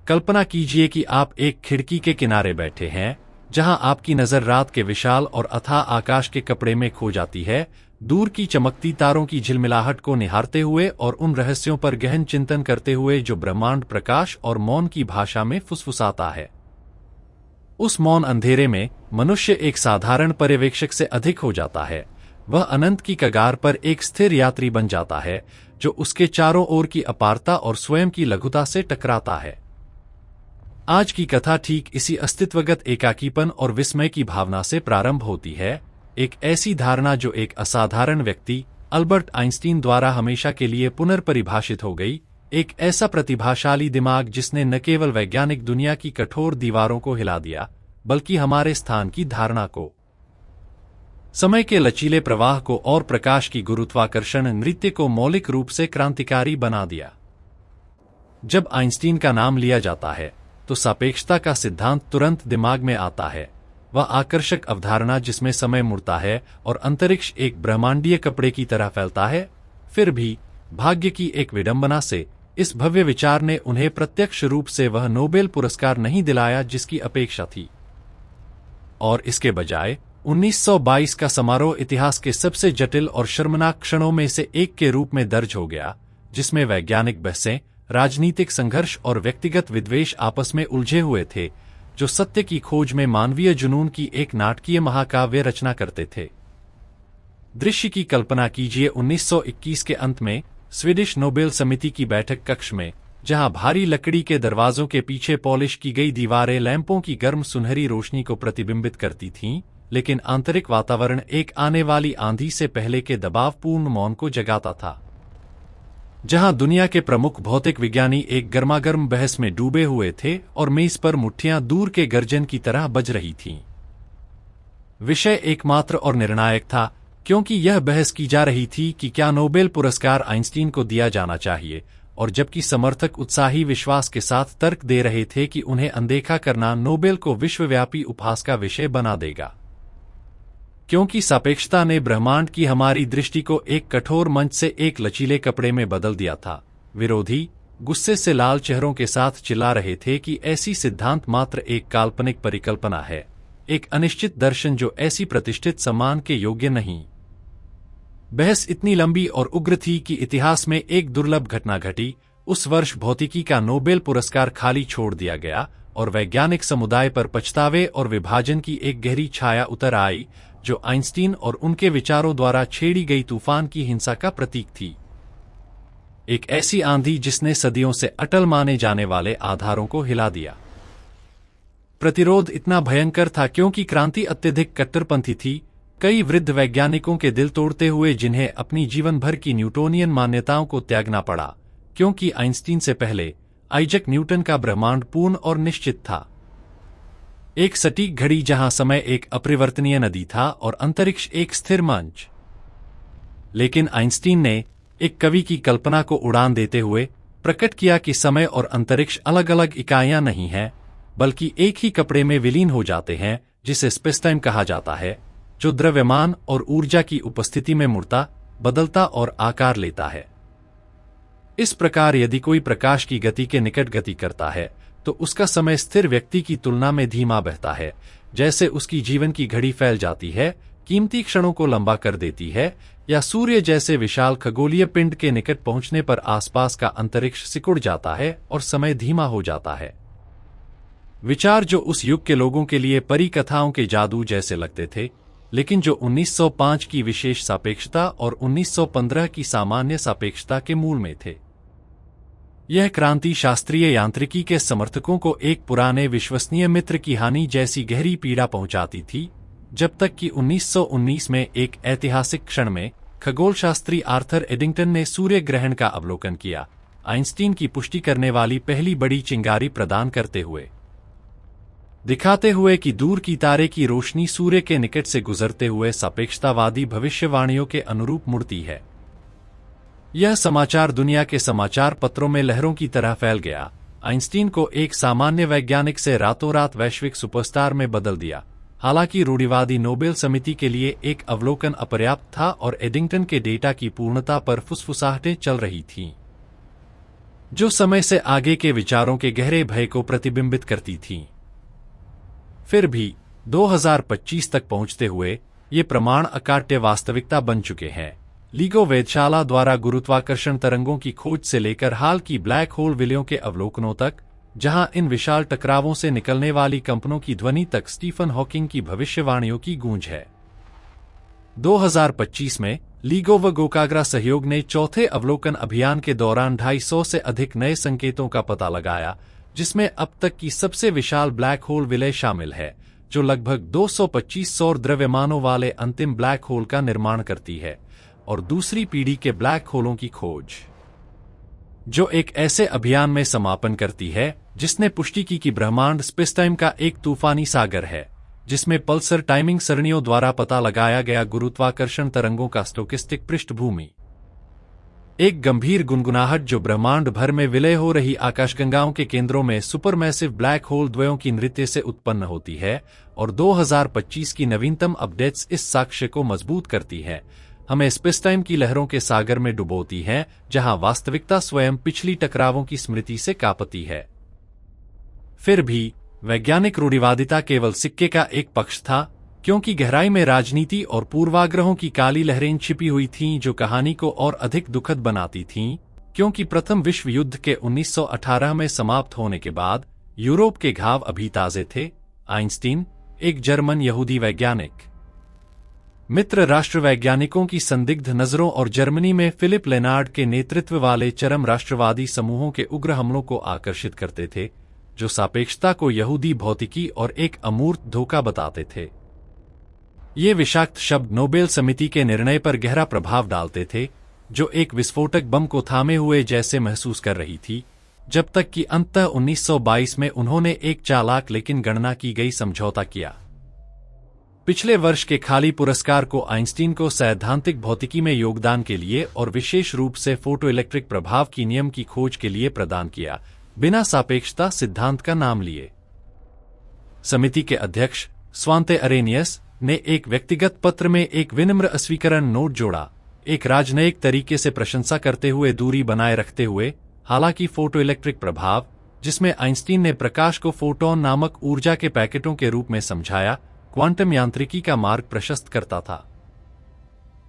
कल्पना कीजिए कि आप एक खिड़की के किनारे बैठे हैं, जहां आपकी नज़र रात के विशाल और अथाह आकाश के कपड़े में खो जाती है, दूर की चमकती तारों की झिलमिलाहट को निहारते हुए और उन रहस्यों पर गहन चिंतन करते हुए जो ब्रह्मांड प्रकाश और मौन की भाषा में फुसफुसाता है। उस मौन अंधेरे में मनुष्य एक साधारण पर्यवेक्षक से अधिक हो जाता है। वह अनंत की कगार पर एक स्थिर यात्री बन जाता है, जो उसके चारों ओर की अपारता और स्वयं की लघुता से टकराता है। आज की कथा ठीक इसी अस्तित्वगत एकाकीपन और विस्मय की भावना से प्रारंभ होती है, एक ऐसी धारणा जो एक असाधारण व्यक्ति अल्बर्ट आइंस्टीन द्वारा हमेशा के लिए पुनर्परिभाषित हो गई, एक ऐसा प्रतिभाशाली दिमाग जिसने न केवल वैज्ञानिक दुनिया की कठोर दीवारों को हिला दिया, बल्कि हमारे स्थान की धारणा को, समय के लचीले प्रवाह को और प्रकाश की गुरुत्वाकर्षण नृत्य को मौलिक रूप से क्रांतिकारी बना दिया। जब आइंस्टीन का नाम लिया जाता है तो सापेक्षता का सिद्धांत तुरंत दिमाग में आता है, वह आकर्षक अवधारणा जिसमें समय मुड़ता है और अंतरिक्ष एक ब्रह्मांडीय कपड़े की तरह फैलता है। फिर भी भाग्य की एक विडंबना से इस भव्य विचार ने उन्हें प्रत्यक्ष रूप से वह नोबेल पुरस्कार नहीं दिलाया जिसकी अपेक्षा थी, और इसके बजाय 1922 का समारोह इतिहास के सबसे जटिल और शर्मनाक क्षणों में से एक के रूप में दर्ज हो गया, जिसमें वैज्ञानिक बहसें, राजनीतिक संघर्ष और व्यक्तिगत विद्वेष आपस में उलझे हुए थे, जो सत्य की खोज में मानवीय जुनून की एक नाटकीय महाकाव्य रचना करते थे। दृश्य की कल्पना कीजिए 1921 के अंत में स्वीडिश नोबेल समिति की बैठक कक्ष में, जहां भारी लकड़ी के दरवाजों के पीछे पॉलिश की गई दीवारें लैंपों की गर्म सुनहरी रोशनी को प्रतिबिंबित करती थीं, लेकिन आंतरिक वातावरण एक आने वाली आंधी से पहले के दबावपूर्ण मौन को जगाता था। जहां दुनिया के प्रमुख भौतिक विज्ञानी एक गर्मागर्म बहस में डूबे हुए थे और मेज पर मुट्ठियां दूर के गर्जन की तरह बज रही थीं। विषय एकमात्र और निर्णायक था, क्योंकि यह बहस की जा रही थी कि क्या नोबेल पुरस्कार आइंस्टीन को दिया जाना चाहिए, और जबकि समर्थक उत्साही विश्वास के साथ तर्क दे रहे थे कि उन्हें अनदेखा करना नोबेल को विश्वव्यापी उपहास का विषय बना देगा। क्योंकि सापेक्षता ने ब्रह्मांड की हमारी दृष्टि को एक कठोर मंच से एक लचीले कपड़े में बदल दिया था। विरोधी गुस्से से लाल चेहरों के साथ चिल्ला रहे थे कि ऐसी सिद्धांत मात्र एक काल्पनिक परिकल्पना है, एक अनिश्चित दर्शन जो ऐसी प्रतिष्ठित सम्मान के योग्य नहीं। बहस इतनी लंबी और उग्र थी कि इतिहास में एक दुर्लभ घटना घटी। उस वर्ष भौतिकी का नोबेल पुरस्कार खाली छोड़ दिया गया और वैज्ञानिक समुदाय पर पछतावे और विभाजन की एक गहरी छाया उतर आई, जो आइंस्टीन और उनके विचारों द्वारा छेड़ी गई तूफान की हिंसा का प्रतीक थी। एक ऐसी आंधी जिसने सदियों से अटल माने जाने वाले आधारों को हिला दिया। प्रतिरोध इतना भयंकर था क्योंकि क्रांति अत्यधिक कट्टरपंथी थी। कई वृद्ध वैज्ञानिकों के दिल तोड़ते हुए, जिन्हें अपनी जीवन भर की न्यूटोनियन मान्यताओं को त्यागना पड़ा, क्योंकि आइंस्टीन से पहले आइजैक न्यूटन का ब्रह्मांड पूर्ण और निश्चित था। एक सटीक घड़ी जहां समय एक अपरिवर्तनीय नदी था और अंतरिक्ष एक स्थिर मंच। लेकिन आइंस्टीन ने एक कवि की कल्पना को उड़ान देते हुए प्रकट किया कि समय और अंतरिक्ष अलग अलग इकाइयां नहीं हैं, बल्कि एक ही कपड़े में विलीन हो जाते हैं, जिसे स्पेसटाइम कहा जाता है, जो द्रव्यमान और ऊर्जा की उपस्थिति में मुड़ता, बदलता और आकार लेता है। इस प्रकार यदि कोई प्रकाश की गति के निकट गति करता है, तो उसका समय स्थिर व्यक्ति की तुलना में धीमा बहता है। जैसे उसकी जीवन की घड़ी फैल जाती है, कीमती क्षणों को लंबा कर देती है, या सूर्य जैसे विशाल खगोलीय पिंड के निकट पहुंचने पर आसपास का अंतरिक्ष सिकुड़ जाता है और समय धीमा हो जाता है। विचार जो उस युग के लोगों के लिए परी कथाओं के जादू जैसे लगते थे, लेकिन जो 1905 की विशेष सापेक्षता और 1915 की सामान्य सापेक्षता के मूल में थे। यह क्रांति शास्त्रीय यांत्रिकी के समर्थकों को एक पुराने विश्वसनीय मित्र की हानि जैसी गहरी पीड़ा पहुंचाती थी, जब तक कि 1919 में एक ऐतिहासिक क्षण में खगोलशास्त्री आर्थर एडिंगटन ने सूर्य ग्रहण का अवलोकन किया, आइंस्टीन की पुष्टि करने वाली पहली बड़ी चिंगारी प्रदान करते हुए, दिखाते हुए कि दूर की तारे की रोशनी सूर्य के निकट से गुजरते हुए सापेक्षतावादी भविष्यवाणियों के अनुरूप मुड़ती है। यह समाचार दुनिया के समाचार पत्रों में लहरों की तरह फैल गया, आइंस्टीन को एक सामान्य वैज्ञानिक से रातों रात वैश्विक सुपरस्टार में बदल दिया। हालांकि रूढ़िवादी नोबेल समिति के लिए एक अवलोकन अपर्याप्त था और एडिंगटन के डेटा की पूर्णता पर फुसफुसाहटें चल रही थीं। जो समय से आगे के विचारों के गहरे भय को प्रतिबिंबित करती थीं। फिर भी 2025 तक पहुंचते हुए ये प्रमाण अकाट्य वास्तविकता बन चुके हैं। लीगो वेधशाला द्वारा गुरुत्वाकर्षण तरंगों की खोज से लेकर हाल की ब्लैक होल विलयों के अवलोकनों तक, जहां इन विशाल टकरावों से निकलने वाली कंपनों की ध्वनि तक स्टीफन हॉकिंग की भविष्यवाणियों की गूंज है। 2025 में लीगो व गोकाग्रा सहयोग ने चौथे अवलोकन अभियान के दौरान 250 से अधिक नए संकेतों का पता लगाया, जिसमें अब तक की सबसे विशाल ब्लैक होल विलय शामिल है, जो लगभग 225 सौर द्रव्यमानों वाले अंतिम ब्लैक होल का निर्माण करती है, और दूसरी पीढ़ी के ब्लैक होलों की खोज, जो एक ऐसे अभियान में समापन करती है जिसने पुष्टि की कि ब्रह्मांड स्पेसटाइम का एक तूफानी सागर है, जिसमें पल्सर टाइमिंग सरणियों द्वारा पता लगाया गया गुरुत्वाकर्षण तरंगों का स्टोकेस्टिक पृष्ठभूमि, एक गंभीर गुनगुनाहट जो ब्रह्मांड भर में विलय हो रही आकाशगंगाओं के केंद्रों में सुपरमैसिव ब्लैक होल द्वयों की नृत्य से उत्पन्न होती है, और 2025 की नवीनतम अपडेट्स इस साक्ष्य को मजबूत करती है, हमें स्पेसटाइम की लहरों के सागर में डुबोती हैं, जहां वास्तविकता स्वयं पिछली टकरावों की स्मृति से कांपती है। फिर भी वैज्ञानिक रूढ़िवादिता केवल सिक्के का एक पक्ष था, क्योंकि गहराई में राजनीति और पूर्वाग्रहों की काली लहरें छिपी हुई थीं जो कहानी को और अधिक दुखद बनाती थीं, क्योंकि प्रथम विश्व युद्ध के 1918 में समाप्त होने के बाद यूरोप के घाव अभी ताजे थे। आइंस्टीन, एक जर्मन यहूदी वैज्ञानिक, मित्र राष्ट्र वैज्ञानिकों की संदिग्ध नजरों और जर्मनी में फिलिप लेनार्ड के नेतृत्व वाले चरम राष्ट्रवादी समूहों के उग्र हमलों को आकर्षित करते थे, जो सापेक्षता को यहूदी भौतिकी और एक अमूर्त धोखा बताते थे। ये विषाक्त शब्द नोबेल समिति के निर्णय पर गहरा प्रभाव डालते थे, जो एक विस्फोटक बम को थामे हुए जैसे महसूस कर रही थी, जब तक कि अंततः 1922 में उन्होंने एक चालाक लेकिन गणना की गई समझौता किया। पिछले वर्ष के खाली पुरस्कार को आइंस्टीन को सैद्धांतिक भौतिकी में योगदान के लिए और विशेष रूप से फोटोइलेक्ट्रिक प्रभाव की नियम की खोज के लिए प्रदान किया, बिना सापेक्षता सिद्धांत का नाम लिए। समिति के अध्यक्ष स्वांते अरेनियस ने एक व्यक्तिगत पत्र में एक विनम्र अस्वीकरण नोट जोड़ा, एक राजनयिक तरीके से प्रशंसा करते हुए दूरी बनाए रखते हुए। हालांकि फोटोइलेक्ट्रिक प्रभाव, जिसमें आइंस्टीन ने प्रकाश को फोटोन नामक ऊर्जा के पैकेटों के रूप में समझाया, क्वांटम यांत्रिकी का मार्ग प्रशस्त करता था,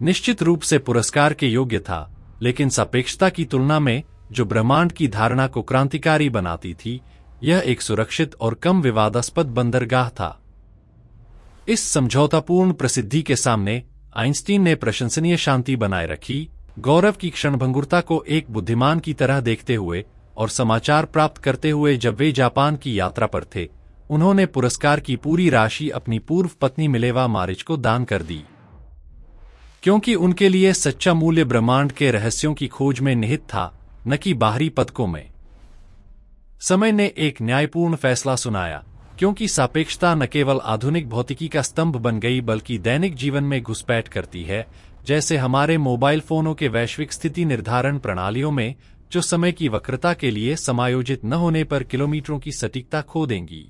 निश्चित रूप से पुरस्कार के योग्य था, लेकिन सापेक्षता की तुलना में, जो ब्रह्मांड की धारणा को क्रांतिकारी बनाती थी, यह एक सुरक्षित और कम विवादास्पद बंदरगाह था। इस समझौतापूर्ण प्रसिद्धि के सामने आइंस्टीन ने प्रशंसनीय शांति बनाए रखी, गौरव की क्षणभंगुरता को एक बुद्धिमान की तरह देखते हुए और समाचार प्राप्त करते हुए। जब वे जापान की यात्रा पर थे, उन्होंने पुरस्कार की पूरी राशि अपनी पूर्व पत्नी मिलेवा मारिच को दान कर दी, क्योंकि उनके लिए सच्चा मूल्य ब्रह्मांड के रहस्यों की खोज में निहित था, न कि बाहरी पदकों में। समय ने एक न्यायपूर्ण फैसला सुनाया, क्योंकि सापेक्षता न केवल आधुनिक भौतिकी का स्तंभ बन गई बल्कि दैनिक जीवन में घुसपैठ करती है, जैसे हमारे मोबाइल फोनों के वैश्विक स्थिति निर्धारण प्रणालियों में, जो समय की वक्रता के लिए समायोजित न होने पर किलोमीटरों की सटीकता खो देंगी,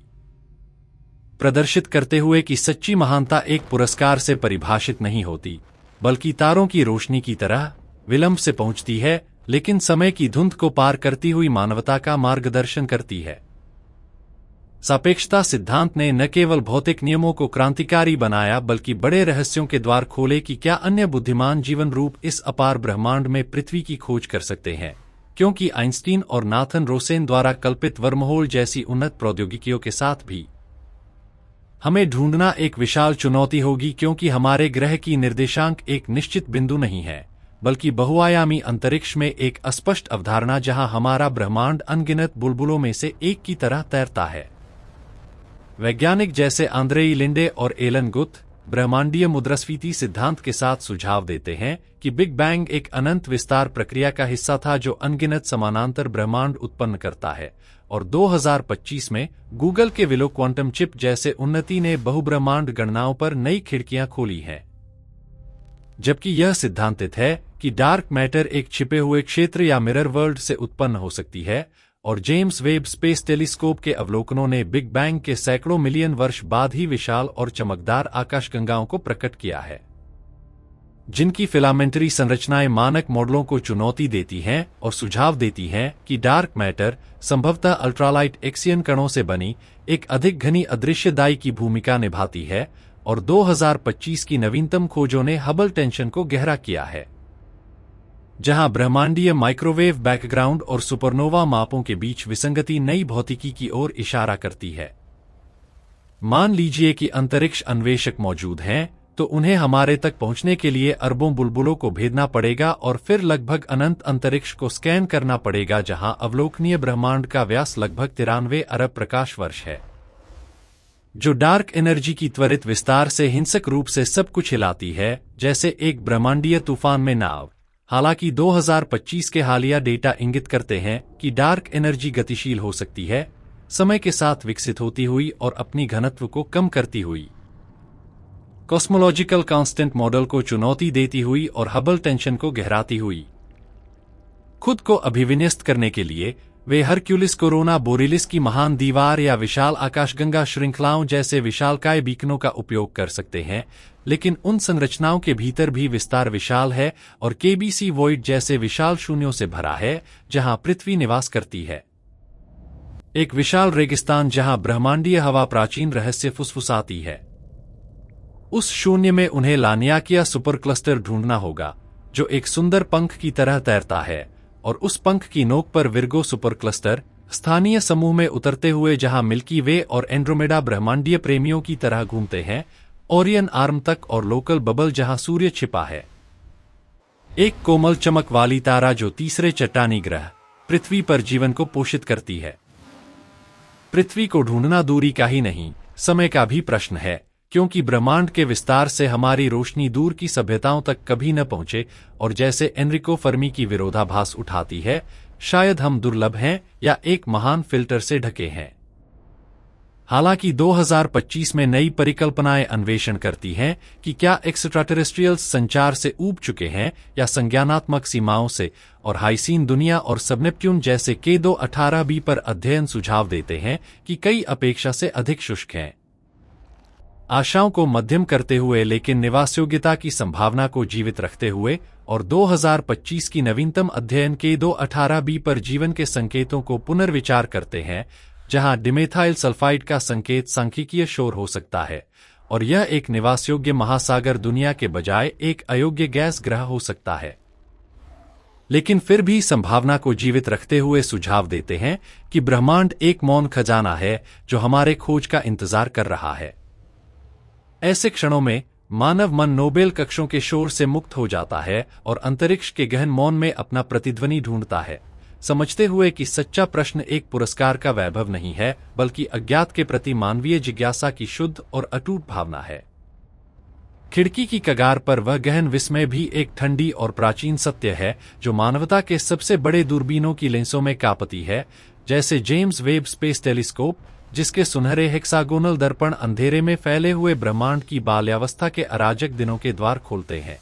प्रदर्शित करते हुए कि सच्ची महानता एक पुरस्कार से परिभाषित नहीं होती, बल्कि तारों की रोशनी की तरह विलंब से पहुंचती है, लेकिन समय की धुंध को पार करती हुई मानवता का मार्गदर्शन करती है। सापेक्षता सिद्धांत ने न केवल भौतिक नियमों को क्रांतिकारी बनाया, बल्कि बड़े रहस्यों के द्वार खोले कि क्या अन्य बुद्धिमान जीवन रूप इस अपार ब्रह्मांड में पृथ्वी की खोज कर सकते हैं, क्योंकि आइंस्टीन और नाथन रोसेन द्वारा कल्पित वर्महोल जैसी उन्नत प्रौद्योगिकियों के साथ भी हमें ढूंढना एक विशाल चुनौती होगी, क्योंकि हमारे ग्रह की निर्देशांक एक निश्चित बिंदु नहीं है, बल्कि बहुआयामी अंतरिक्ष में एक अस्पष्ट अवधारणा जहां हमारा ब्रह्मांड अनगिनत बुलबुलों में से एक की तरह तैरता है। वैज्ञानिक जैसे आंद्रेई लिंडे और एलन गुथ ब्रह्मांडीय मुद्रास्फीति सिद्धांत के साथ सुझाव देते हैं कि बिग बैंग एक अनंत विस्तार प्रक्रिया का हिस्सा था जो अनगिनत समानांतर ब्रह्मांड उत्पन्न करता है, और 2025 में गूगल के विलो क्वांटम चिप जैसे उन्नति ने बहुब्रह्मांड गणनाओं पर नई खिड़कियां खोली हैं। जबकि यह सिद्धांतित है कि डार्क मैटर एक छिपे हुए क्षेत्र या मिरर वर्ल्ड से उत्पन्न हो सकती है, और जेम्स वेब स्पेस टेलीस्कोप के अवलोकनों ने बिग बैंग के सैकड़ों मिलियन वर्ष बाद ही विशाल और चमकदार आकाशगंगाओं को प्रकट किया है। जिनकी फिलामेंटरी संरचनाएं मानक मॉडलों को चुनौती देती हैं और सुझाव देती हैं कि डार्क मैटर, संभवतः अल्ट्रालाइट एक्सियन कणों से बनी, एक अधिक घनी अदृश्य दाई की भूमिका निभाती है, और 2025 की नवीनतम खोजों ने हबल टेंशन को गहरा किया है, जहां ब्रह्मांडीय माइक्रोवेव बैकग्राउंड और सुपरनोवा मापों के बीच विसंगति नई भौतिकी की ओर इशारा करती है। मान लीजिए कि अंतरिक्ष अन्वेषक मौजूद हैं, तो उन्हें हमारे तक पहुंचने के लिए अरबों बुलबुलों को भेदना पड़ेगा और फिर लगभग अनंत अंतरिक्ष को स्कैन करना पड़ेगा, जहां अवलोकनीय ब्रह्मांड का व्यास लगभग 93 अरब प्रकाश वर्ष है, जो डार्क एनर्जी की त्वरित विस्तार से हिंसक रूप से सब कुछ हिलाती है, जैसे एक ब्रह्मांडीय तूफान में नाव। हालांकि 2025 के हालिया डेटा इंगित करते हैं कि डार्क एनर्जी गतिशील हो सकती है, समय के साथ विकसित होती हुई और अपनी घनत्व को कम करती हुई, कॉस्मोलॉजिकल कांस्टेंट मॉडल को चुनौती देती हुई और हबल टेंशन को गहराती हुई। खुद को अभिविन्यस्त करने के लिए वे हरक्यूलिस कोरोना बोरिलिस की महान दीवार या विशाल आकाशगंगा श्रृंखलाओं जैसे विशालकाय बीकनों का उपयोग कर सकते हैं, लेकिन उन संरचनाओं के भीतर भी विस्तार विशाल है और केबीसी वॉइड जैसे विशाल शून्यों से भरा है, जहां पृथ्वी निवास करती है। एक विशाल रेगिस्तान जहां ब्रह्मांडीय हवा प्राचीन रहस्य फुसफुसाती है। उस शून्य में उन्हें लानियाकिया सुपर क्लस्टर ढूंढना होगा, जो एक सुंदर पंख की तरह तैरता है, और उस पंख की नोक पर विर्गो सुपर क्लस्टर, स्थानीय समूह में उतरते हुए जहां मिल्की वे और एंड्रोमेडा ब्रह्मांडीय प्रेमियों की तरह घूमते हैं, ओरियन आर्म तक, और लोकल बबल जहां सूर्य छिपा है। एक कोमल चमक वाली तारा जो तीसरे चट्टानी ग्रह पृथ्वी पर जीवन को पोषित करती है। पृथ्वी को ढूंढना दूरी का ही नहीं, समय का भी प्रश्न है, क्योंकि ब्रह्मांड के विस्तार से हमारी रोशनी दूर की सभ्यताओं तक कभी न पहुंचे, और जैसे एनरिको फर्मी की विरोधाभास उठाती है, शायद हम दुर्लभ हैं या एक महान फिल्टर से ढके हैं। हालांकि 2025 में नई परिकल्पनाएं अन्वेषण करती हैं कि क्या एक्स्ट्राटेरेस्ट्रियल्स संचार से ऊब चुके हैं या संज्ञानात्मक सीमाओं से, और हाइसीन दुनिया और सबनेप्ट्यून जैसे K2-18b पर अध्ययन सुझाव देते हैं कि कई अपेक्षा से अधिक शुष्क हैं। आशाओं को मध्यम करते हुए लेकिन निवासयोग्यता की संभावना को जीवित रखते हुए, और 2025 की नवीनतम अध्ययन K2-18b पर जीवन के संकेतों को पुनर्विचार करते हैं, जहां डिमेथाइल सल्फाइड का संकेत सांख्यिकीय शोर हो सकता है, और यह एक निवासयोग्य महासागर दुनिया के बजाय एक अयोग्य गैस ग्रह हो सकता है। लेकिन फिर भी संभावना को जीवित रखते हुए सुझाव देते हैं कि ब्रह्मांड एक मौन खजाना है जो हमारे खोज का इंतजार कर रहा है। ऐसे क्षणों में मानव मन नोबेल कक्षों के शोर से मुक्त हो जाता है और अंतरिक्ष के गहन मौन में अपना प्रतिध्वनि ढूंढता है, समझते हुए कि सच्चा प्रश्न एक पुरस्कार का वैभव नहीं है, बल्कि अज्ञात के प्रति मानवीय जिज्ञासा की शुद्ध और अटूट भावना है। खिड़की की कगार पर वह गहन विस्मय भी एक ठंडी और प्राचीन सत्य है जो मानवता के सबसे बड़े दूरबीनों की लेंसों में कांपती है, जैसे जेम्स वेब स्पेस टेलीस्कोप, जिसके सुनहरे हेक्सागोनल दर्पण अंधेरे में फैले हुए ब्रह्मांड की बाल्यावस्था के अराजक दिनों के द्वार खोलते हैं।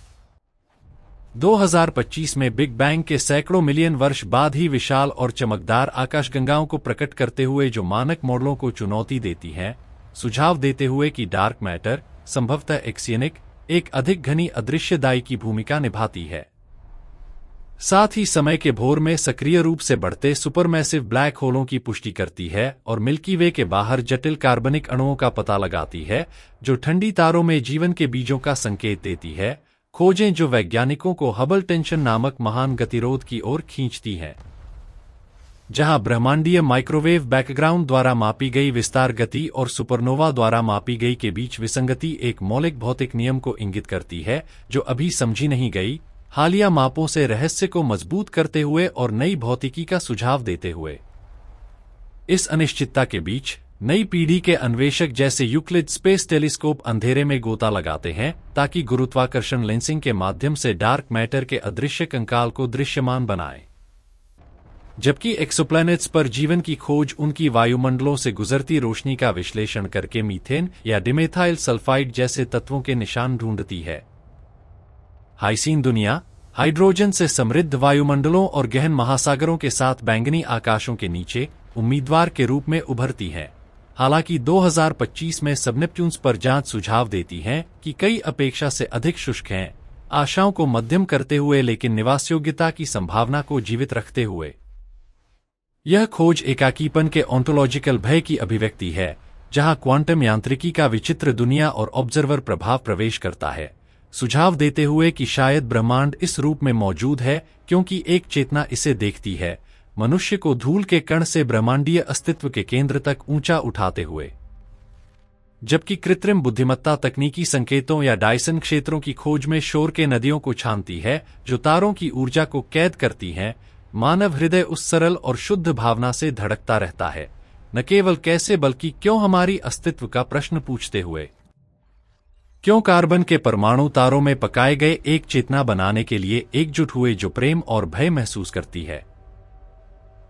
2025 में बिग बैंग के सैकड़ों मिलियन वर्ष बाद ही विशाल और चमकदार आकाशगंगाओं को प्रकट करते हुए जो मानक मॉडलों को चुनौती देती हैं, सुझाव देते हुए कि डार्क मैटर, संभवतः एक्सियनिक, एक अधिक घनी अदृश्य दाई की भूमिका निभाती है। साथ ही समय के भोर में सक्रिय रूप से बढ़ते सुपरमैसिव ब्लैक होलों की पुष्टि करती है और मिल्की वे के बाहर जटिल कार्बनिक अणुओं का पता लगाती है, जो ठंडी तारों में जीवन के बीजों का संकेत देती है, खोजें जो वैज्ञानिकों को हबल टेंशन नामक महान गतिरोध की ओर खींचती हैं, जहां ब्रह्मांडीय माइक्रोवेव बैकग्राउंड द्वारा मापी गई विस्तार गति और सुपरनोवा द्वारा मापी गई के बीच विसंगति एक मौलिक भौतिक नियम को इंगित करती है जो अभी समझी नहीं गई, हालिया मापों से रहस्य को मजबूत करते हुए और नई भौतिकी का सुझाव देते हुए। इस अनिश्चितता के बीच नई पीढ़ी के अन्वेषक जैसे यूक्लिड स्पेस टेलीस्कोप अंधेरे में गोता लगाते हैं ताकि गुरुत्वाकर्षण लेंसिंग के माध्यम से डार्क मैटर के अदृश्य कंकाल को दृश्यमान बनाएं, जबकि एक्सोप्लैनेट्स पर जीवन की खोज उनकी वायुमंडलों से गुजरती रोशनी का विश्लेषण करके मीथेन या डिमेथाइल सल्फाइड जैसे तत्वों के निशान ढूंढती है। हाइसीन दुनिया हाइड्रोजन से समृद्ध वायुमंडलों और गहन महासागरों के साथ बैंगनी आकाशों के नीचे उम्मीदवार के रूप में उभरती है। हालांकि 2025 में सबनेप्ट्यून्स पर जांच सुझाव देती है कि कई अपेक्षा से अधिक शुष्क हैं, आशाओं को मध्यम करते हुए लेकिन निवासयोग्यता की संभावना को जीवित रखते हुए। यह खोज एकाकीपन के ओंटोलॉजिकल भय की अभिव्यक्ति है, जहां क्वांटम यांत्रिकी का विचित्र दुनिया और ऑब्जर्वर प्रभाव प्रवेश करता है, सुझाव देते हुए कि शायद ब्रह्मांड इस रूप में मौजूद है क्योंकि एक चेतना इसे देखती है, मनुष्य को धूल के कण से ब्रह्मांडीय अस्तित्व के केंद्र तक ऊंचा उठाते हुए। जबकि कृत्रिम बुद्धिमत्ता तकनीकी संकेतों या डायसन क्षेत्रों की खोज में शोर के नदियों को छानती है जो तारों की ऊर्जा को कैद करती हैं, मानव हृदय उस सरल और शुद्ध भावना से धड़कता रहता है, न केवल कैसे बल्कि क्यों हमारी अस्तित्व का प्रश्न पूछते हुए। क्यों कार्बन के परमाणु तारों में पकाए गए एक चेतना बनाने के लिए एकजुट हुए जो प्रेम और भय महसूस करती है।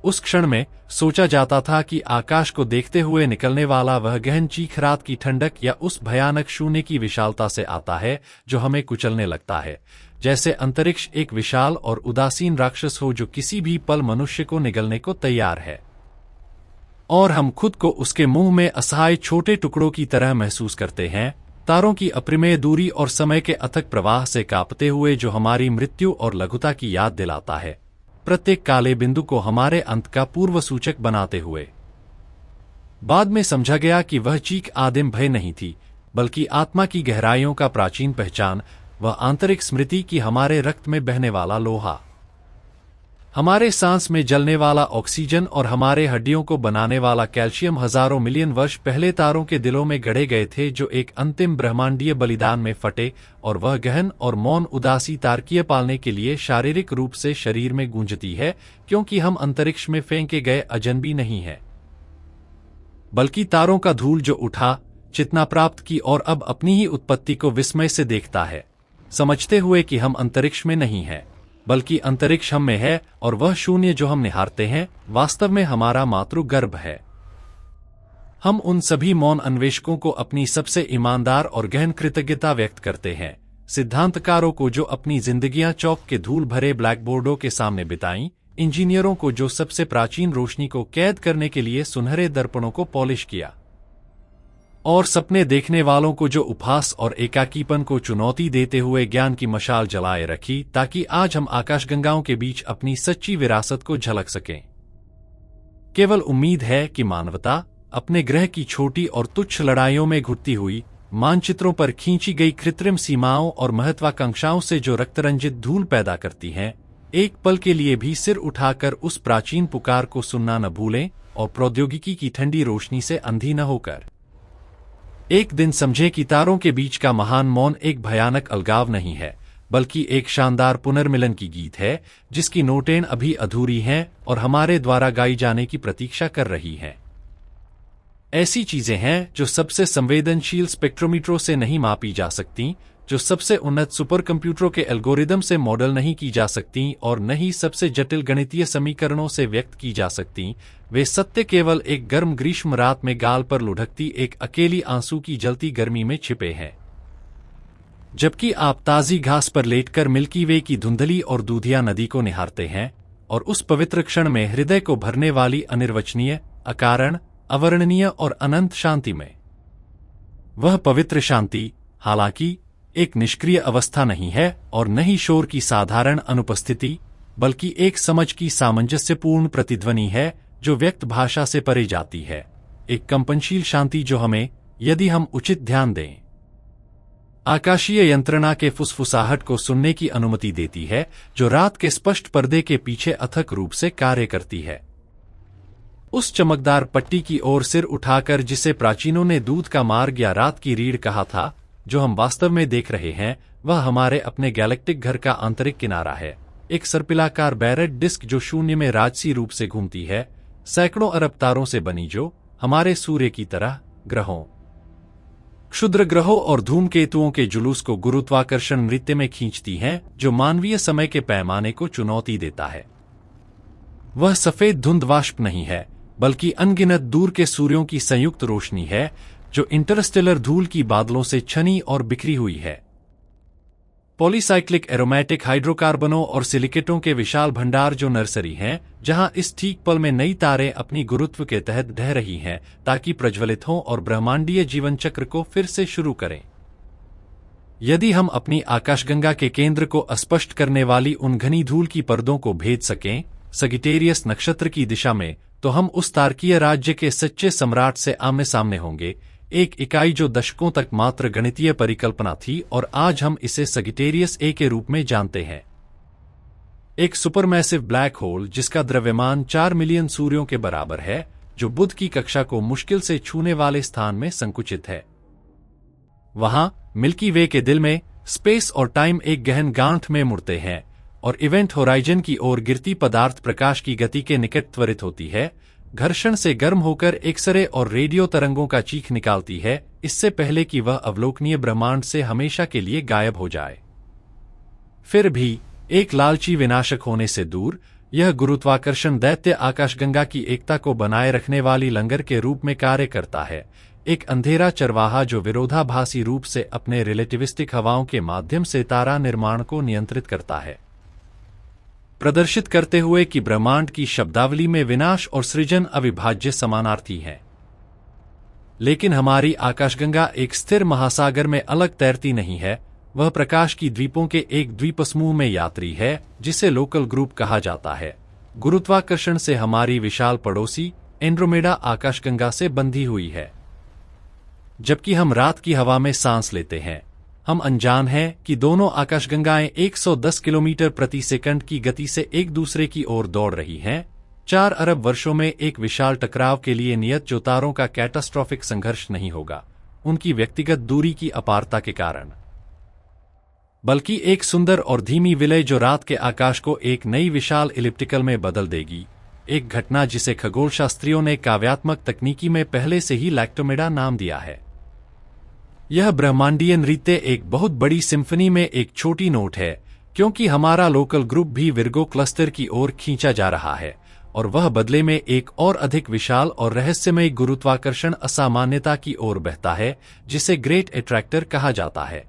उस क्षण में सोचा जाता था कि आकाश को देखते हुए निकलने वाला वह गहन चीख रात की ठंडक या उस भयानक शून्य की विशालता से आता है जो हमें कुचलने लगता है, जैसे अंतरिक्ष एक विशाल और उदासीन राक्षस हो जो किसी भी पल मनुष्य को निगलने को तैयार है, और हम खुद को उसके मुंह में असहाय छोटे टुकड़ों की तरह महसूस करते हैं, तारों की अप्रमेय दूरी और समय के अथक प्रवाह से कांपते हुए जो हमारी मृत्यु और लघुता की याद दिलाता है, प्रत्येक काले बिंदु को हमारे अंत का पूर्व सूचक बनाते हुए। बाद में समझा गया कि वह चीख आदिम भय नहीं थी, बल्कि आत्मा की गहराइयों का प्राचीन पहचान, वह आंतरिक स्मृति की हमारे रक्त में बहने वाला लोहा, हमारे सांस में जलने वाला ऑक्सीजन और हमारे हड्डियों को बनाने वाला कैल्शियम हजारों मिलियन वर्ष पहले तारों के दिलों में गढ़े गए थे जो एक अंतिम ब्रह्मांडीय बलिदान में फटे, और वह गहन और मौन उदासी तारकीय पालने के लिए शारीरिक रूप से शरीर में गूंजती है, क्योंकि हम अंतरिक्ष में फेंके गए अजनबी नहीं है, बल्कि तारों का धूल जो उठा, चेतना प्राप्त की और अब अपनी ही उत्पत्ति को विस्मय से देखता है, समझते हुए कि हम अंतरिक्ष में नहीं हैं, बल्कि अंतरिक्ष हम में है, और वह शून्य जो हम निहारते हैं वास्तव में हमारा मातृगर्भ है। हम उन सभी मौन अन्वेषकों को अपनी सबसे ईमानदार और गहन कृतज्ञता व्यक्त करते हैं, सिद्धांतकारों को जो अपनी जिंदगियां चौक के धूल भरे ब्लैकबोर्डों के सामने बिताईं, इंजीनियरों को जो सबसे प्राचीन रोशनी को कैद करने के लिए सुनहरे दर्पणों को पॉलिश किया, और सपने देखने वालों को जो उपहास और एकाकीपन को चुनौती देते हुए ज्ञान की मशाल जलाए रखी, ताकि आज हम आकाशगंगाओं के बीच अपनी सच्ची विरासत को झलक सकें। केवल उम्मीद है कि मानवता अपने ग्रह की छोटी और तुच्छ लड़ाइयों में घुटती हुई, मानचित्रों पर खींची गई कृत्रिम सीमाओं और महत्वाकांक्षाओं से जो रक्तरंजित धूल पैदा करती हैं, एक पल के लिए भी सिर उठाकर उस प्राचीन पुकार को सुनना न भूलें, और प्रौद्योगिकी की ठंडी रोशनी से अंधी न होकर एक दिन समझे कि तारों के बीच का महान मौन एक भयानक अलगाव नहीं है, बल्कि एक शानदार पुनर्मिलन की गीत है, जिसकी नोटें अभी अधूरी हैं और हमारे द्वारा गाई जाने की प्रतीक्षा कर रही हैं। ऐसी चीजें हैं जो सबसे संवेदनशील स्पेक्ट्रोमीटरों से नहीं मापी जा सकती, जो सबसे उन्नत सुपर कंप्यूटरों के एल्गोरिदम से मॉडल नहीं की जा सकती और न ही सबसे जटिल गणितीय समीकरणों से व्यक्त की जा सकती। वे सत्य केवल एक गर्म ग्रीष्म रात में गाल पर लुढ़कती एक अकेली आंसू की जलती गर्मी में छिपे हैं। जबकि आप ताजी घास पर लेटकर मिल्की वे की धुंधली और दूधिया नदी को निहारते हैं, और उस पवित्र क्षण में हृदय को भरने वाली अनिर्वचनीय, अकारण, अवर्णनीय और अनंत शांति में, वह पवित्र शांति हालांकि एक निष्क्रिय अवस्था नहीं है और न ही शोर की साधारण अनुपस्थिति, बल्कि एक समझ की सामंजस्यपूर्ण प्रतिध्वनि है जो व्यक्त भाषा से परे जाती है, एक कंपनशील शांति जो हमें, यदि हम उचित ध्यान दें, आकाशीय यंत्रणा के फुसफुसाहट को सुनने की अनुमति देती है, जो रात के स्पष्ट पर्दे के पीछे अथक रूप से कार्य करती है। उस चमकदार पट्टी की ओर सिर उठाकर जिसे प्राचीनों ने दूध का मार्ग या रात की रीढ़ कहा था, जो हम वास्तव में देख रहे हैं, वह हमारे अपने गैलेक्टिक घर का आंतरिक किनारा है, एक सर्पिलाकार बैरेट डिस्क जो शून्य में राजसी रूप से घूमती है, सैकड़ों अरब तारों से बनी जो हमारे सूर्य की तरह ग्रहों, क्षुद्र ग्रहों और धूमकेतुओं के जुलूस को गुरुत्वाकर्षण नृत्य में खींचती हैं, जो मानवीय समय के पैमाने को चुनौती देता है। वह सफेद धुंध वाष्प नहीं है, बल्कि अनगिनत दूर के सूर्यों की संयुक्त रोशनी है, जो इंटरस्टेलर धूल की बादलों से छनी और बिखरी हुई है। पॉलीसाइक्लिक एरोमेटिक हाइड्रोकार्बनों और सिलिकेटों के विशाल भंडार जो नर्सरी हैं, जहां इस ठीक पल में नई तारें अपनी गुरुत्व के तहत ढह रही हैं, ताकि प्रज्वलित हों और ब्रह्मांडीय जीवन चक्र को फिर से शुरू करें। यदि हम अपनी आकाशगंगा के केंद्र को अस्पष्ट करने वाली उन घनी धूल की परदों को भेद सकें सगिटेरियस नक्षत्र की दिशा में, तो हम उस तारकीय राज्य के सच्चे सम्राट से आमने सामने होंगे, एक इकाई जो दशकों तक मात्र गणितीय परिकल्पना थी और आज हम इसे सगिटेरियस ए के रूप में जानते हैं। एक सुपरमैसिव ब्लैक होल जिसका द्रव्यमान 4 मिलियन सूर्यों के बराबर है, जो बुध की कक्षा को मुश्किल से छूने वाले स्थान में संकुचित है। वहां मिल्की वे के दिल में स्पेस और टाइम एक गहन गांठ में मुड़ते हैं और इवेंट होराइजन की ओर गिरती पदार्थ प्रकाश की गति के निकट त्वरित होती है, घर्षण से गर्म होकर एक्सरे और रेडियो तरंगों का चीख निकालती है, इससे पहले कि वह अवलोकनीय ब्रह्मांड से हमेशा के लिए गायब हो जाए। फिर भी एक लालची विनाशक होने से दूर, यह गुरुत्वाकर्षण दैत्य आकाशगंगा की एकता को बनाए रखने वाली लंगर के रूप में कार्य करता है, एक अंधेरा चरवाहा जो विरोधाभासी रूप से अपने रिलेटिविस्टिक हवाओं के माध्यम से तारा निर्माण को नियंत्रित करता है, प्रदर्शित करते हुए कि ब्रह्मांड की शब्दावली में विनाश और सृजन अविभाज्य समानार्थी हैं। लेकिन हमारी आकाशगंगा एक स्थिर महासागर में अलग तैरती नहीं है, वह प्रकाश की द्वीपों के एक द्वीपसमूह में यात्री है, जिसे लोकल ग्रुप कहा जाता है। गुरुत्वाकर्षण से हमारी विशाल पड़ोसी एंड्रोमेडा आकाशगंगा से बंधी हुई है। जबकि हम रात की हवा में सांस लेते हैं, हम अनजान हैं कि दोनों आकाशगंगाएं 110 किलोमीटर प्रति सेकंड की गति से एक दूसरे की ओर दौड़ रही हैं, 4 अरब वर्षों में एक विशाल टकराव के लिए नियत, जो तारों का कैटास्ट्रोफिक संघर्ष नहीं होगा उनकी व्यक्तिगत दूरी की अपारता के कारण, बल्कि एक सुंदर और धीमी विलय जो रात के आकाश को एक नई विशाल इलिप्टिकल में बदल देगी, एक घटना जिसे खगोलशास्त्रियों ने काव्यात्मक तकनीकी में पहले से ही लैक्टोमेडा नाम दिया है। यह ब्रह्मांडीय नृत्य एक बहुत बड़ी सिम्फनी में एक छोटी नोट है, क्योंकि हमारा लोकल ग्रुप भी विर्गो क्लस्टर की ओर खींचा जा रहा है और वह बदले में एक और अधिक विशाल और रहस्यमय गुरुत्वाकर्षण असामान्यता की ओर बहता है, जिसे ग्रेट अट्रैक्टर कहा जाता है।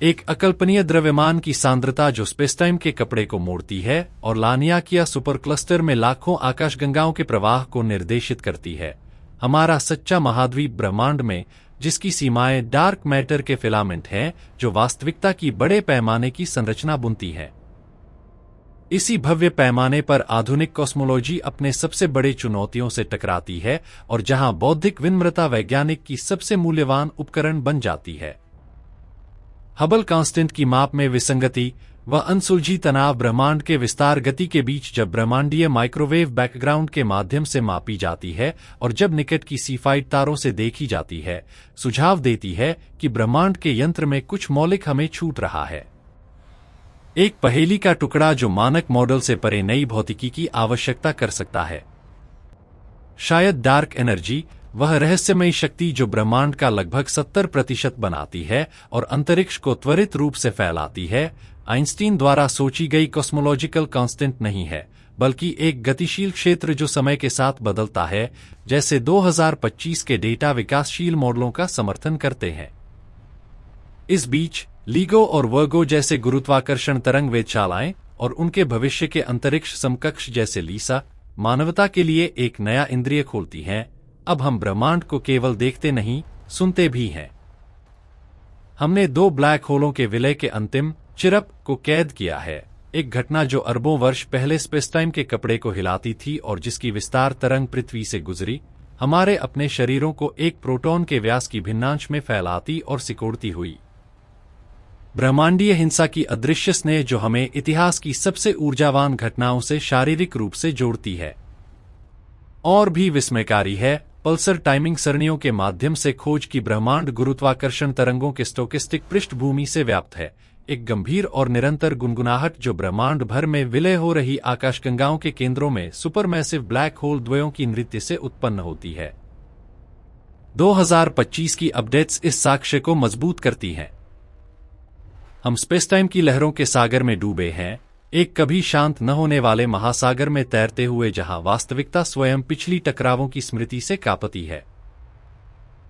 एक अकल्पनीय द्रव्यमान की सांद्रता जो स्पेसटाइम के कपड़े को मोड़ती है और लानियाकिया सुपर क्लस्टर में लाखों आकाशगंगाओं के प्रवाह को निर्देशित करती है। हमारा सच्चा महाद्वीप ब्रह्मांड में, जिसकी सीमाएं डार्क मैटर के फिलामेंट हैं, जो वास्तविकता की बड़े पैमाने की संरचना बुनती है। इसी भव्य पैमाने पर आधुनिक कॉस्मोलॉजी अपने सबसे बड़े चुनौतियों से टकराती है और जहां बौद्धिक विनम्रता वैज्ञानिक की सबसे मूल्यवान उपकरण बन जाती है। हबल कांस्टेंट की माप में विसंगति, वह अनसुलझी तनाव ब्रह्मांड के विस्तार गति के बीच जब ब्रह्मांडीय माइक्रोवेव बैकग्राउंड के माध्यम से मापी जाती है और जब निकट की सीफाइड तारों से देखी जाती है, सुझाव देती है कि ब्रह्मांड के यंत्र में कुछ मौलिक हमें छूट रहा है। एक पहेली का टुकड़ा जो मानक मॉडल से परे नई भौतिकी की आवश्यकता कर सकता है। शायद डार्क एनर्जी, वह रहस्यमयी शक्ति जो ब्रह्मांड का लगभग 70% बनाती है और अंतरिक्ष को त्वरित रूप से फैलाती है, आइंस्टीन द्वारा सोची गई कॉस्मोलॉजिकल कांस्टेंट नहीं है, बल्कि एक गतिशील क्षेत्र जो समय के साथ बदलता है, जैसे 2025 के डेटा विकासशील मॉडलों का समर्थन करते हैं। इस बीच लीगो और वर्गो जैसे गुरुत्वाकर्षण तरंग वेधशालाएं और उनके भविष्य के अंतरिक्ष समकक्ष जैसे लीसा मानवता के लिए एक नया इंद्रिय खोलती हैं। अब हम ब्रह्मांड को केवल देखते नहीं, सुनते भी हैं। हमने 2 ब्लैक होलों के विलय के अंतिम चिरप को कैद किया है, एक घटना जो अरबों वर्ष पहले स्पेसटाइम के कपड़े को हिलाती थी और जिसकी विस्तार तरंग पृथ्वी से गुजरी, हमारे अपने शरीरों को एक प्रोटॉन के व्यास की भिन्नांश में फैलाती और सिकोड़ती हुई। ब्रह्मांडीय हिंसा की अदृश्य स्नेह जो हमें इतिहास की सबसे ऊर्जावान घटनाओं से शारीरिक रूप से जोड़ती है। और भी विस्मयकारी है, पल्सर टाइमिंग सरणियों के माध्यम से खोज की ब्रह्मांड गुरुत्वाकर्षण तरंगों के स्टोकेस्टिक पृष्ठभूमि से व्याप्त है, एक गंभीर और निरंतर गुनगुनाहट जो ब्रह्मांड भर में विलय हो रही आकाशगंगाओं के केंद्रों में सुपरमैसिव ब्लैक होल द्वयों की नृत्य से उत्पन्न होती है। 2025 की अपडेट्स इस साक्ष्य को मजबूत करती हैं। हम स्पेसटाइम की लहरों के सागर में डूबे हैं, एक कभी शांत न होने वाले महासागर में तैरते हुए जहां वास्तविकता स्वयं पिछली टकरावों की स्मृति से कांपती है।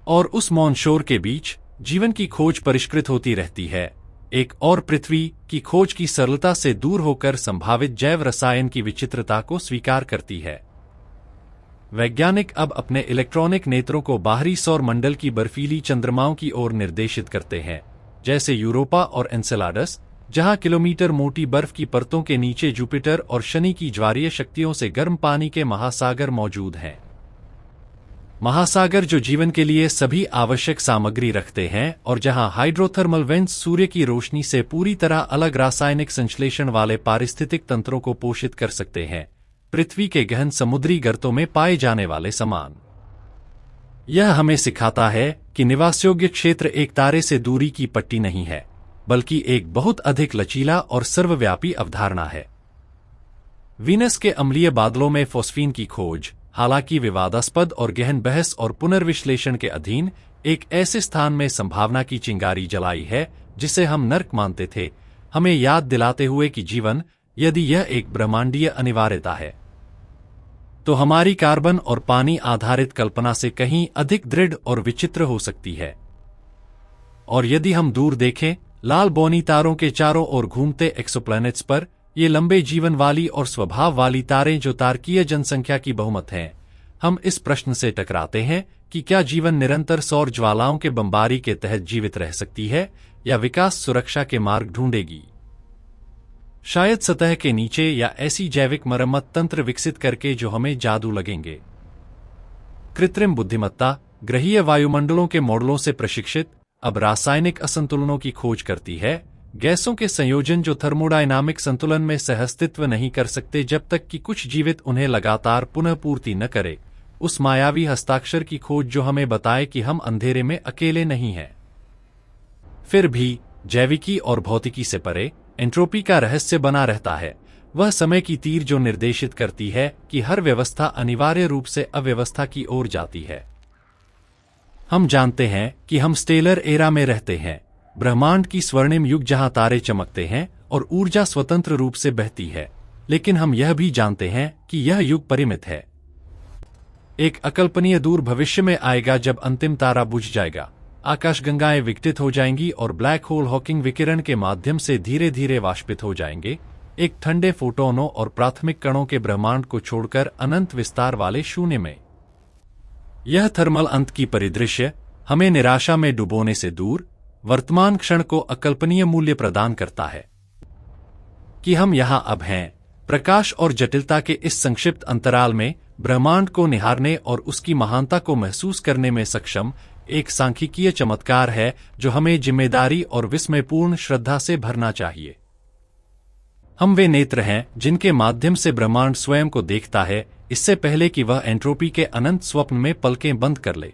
और उस मौन शोर के बीच जीवन की खोज परिष्कृत होती रहती है, एक और पृथ्वी की खोज की सरलता से दूर होकर संभावित जैव रसायन की विचित्रता को स्वीकार करती है। वैज्ञानिक अब अपने इलेक्ट्रॉनिक नेत्रों को बाहरी सौर मंडल की बर्फीली चंद्रमाओं की ओर निर्देशित करते हैं, जैसे यूरोपा और एन्सेलाडस, जहां किलोमीटर मोटी बर्फ की परतों के नीचे जुपिटर और शनि की ज्वारीय शक्तियों से गर्म पानी के महासागर मौजूद हैं। महासागर जो जीवन के लिए सभी आवश्यक सामग्री रखते हैं और जहां हाइड्रोथर्मल वेंट्स सूर्य की रोशनी से पूरी तरह अलग रासायनिक संश्लेषण वाले पारिस्थितिक तंत्रों को पोषित कर सकते हैं, पृथ्वी के गहन समुद्री गर्तों में पाए जाने वाले समान। यह हमें सिखाता है कि निवासयोग्य क्षेत्र एक तारे से दूरी की पट्टी नहीं है, बल्कि एक बहुत अधिक लचीला और सर्वव्यापी अवधारणा है। वीनस के अम्लीय बादलों में फॉस्फीन की खोज, हालांकि विवादास्पद और गहन बहस और पुनर्विश्लेषण के अधीन, एक ऐसे स्थान में संभावना की चिंगारी जलाई है जिसे हम नर्क मानते थे, हमें याद दिलाते हुए कि जीवन, यदि यह एक ब्रह्मांडीय अनिवार्यता है, तो हमारी कार्बन और पानी आधारित कल्पना से कहीं अधिक दृढ़ और विचित्र हो सकती है। और यदि हम दूर देखें, लाल बौनी तारों के चारों ओर घूमते एक्सोप्लैनेट्स पर, ये लंबे जीवन वाली और स्वभाव वाली तारें जो तारकीय जनसंख्या की बहुमत हैं, हम इस प्रश्न से टकराते हैं कि क्या जीवन निरंतर सौर ज्वालाओं के बमबारी के तहत जीवित रह सकती है या विकास सुरक्षा के मार्ग ढूंढेगी। शायद सतह के नीचे, या ऐसी जैविक मरम्मत तंत्र विकसित करके जो हमें जादू लगेंगे। कृत्रिम बुद्धिमत्ता, ग्रहीय वायुमंडलों के मॉडलों से प्रशिक्षित, अब रासायनिक असंतुलनों की खोज करती है, गैसों के संयोजन जो थर्मोडायनामिक संतुलन में सहअस्तित्व नहीं कर सकते जब तक कि कुछ जीवित उन्हें लगातार पुनः पूर्ति न करे, उस मायावी हस्ताक्षर की खोज जो हमें बताए कि हम अंधेरे में अकेले नहीं हैं। फिर भी जैविकी और भौतिकी से परे एंट्रोपी का रहस्य बना रहता है, वह समय की तीर जो निर्देशित करती है कि हर व्यवस्था अनिवार्य रूप से अव्यवस्था की ओर जाती है। हम जानते हैं कि हम स्टेलर एरा में रहते हैं, ब्रह्मांड की स्वर्णिम युग जहां तारे चमकते हैं और ऊर्जा स्वतंत्र रूप से बहती है, लेकिन हम यह भी जानते हैं कि यह युग परिमित है। एक अकल्पनीय दूर भविष्य में आएगा जब अंतिम तारा बुझ जाएगा, आकाशगंगाएं विघटित हो जाएंगी और ब्लैक होल हॉकिंग विकिरण के माध्यम से धीरे धीरे वाष्पित हो जाएंगे, एक ठंडे फोटोनों और प्राथमिक कणों के ब्रह्मांड को छोड़कर अनंत विस्तार वाले शून्य में। यह थर्मल अंत की परिदृश्य हमें निराशा में डुबोने से दूर वर्तमान क्षण को अकल्पनीय मूल्य प्रदान करता है कि हम यहां अब हैं, प्रकाश और जटिलता के इस संक्षिप्त अंतराल में ब्रह्मांड को निहारने और उसकी महानता को महसूस करने में सक्षम, एक सांख्यिकीय चमत्कार है जो हमें जिम्मेदारी और विस्मयपूर्ण श्रद्धा से भरना चाहिए। हम वे नेत्र हैं जिनके माध्यम से ब्रह्मांड स्वयं को देखता है, इससे पहले कि वह एंट्रोपी के अनंत स्वप्न में पलकें बंद कर ले।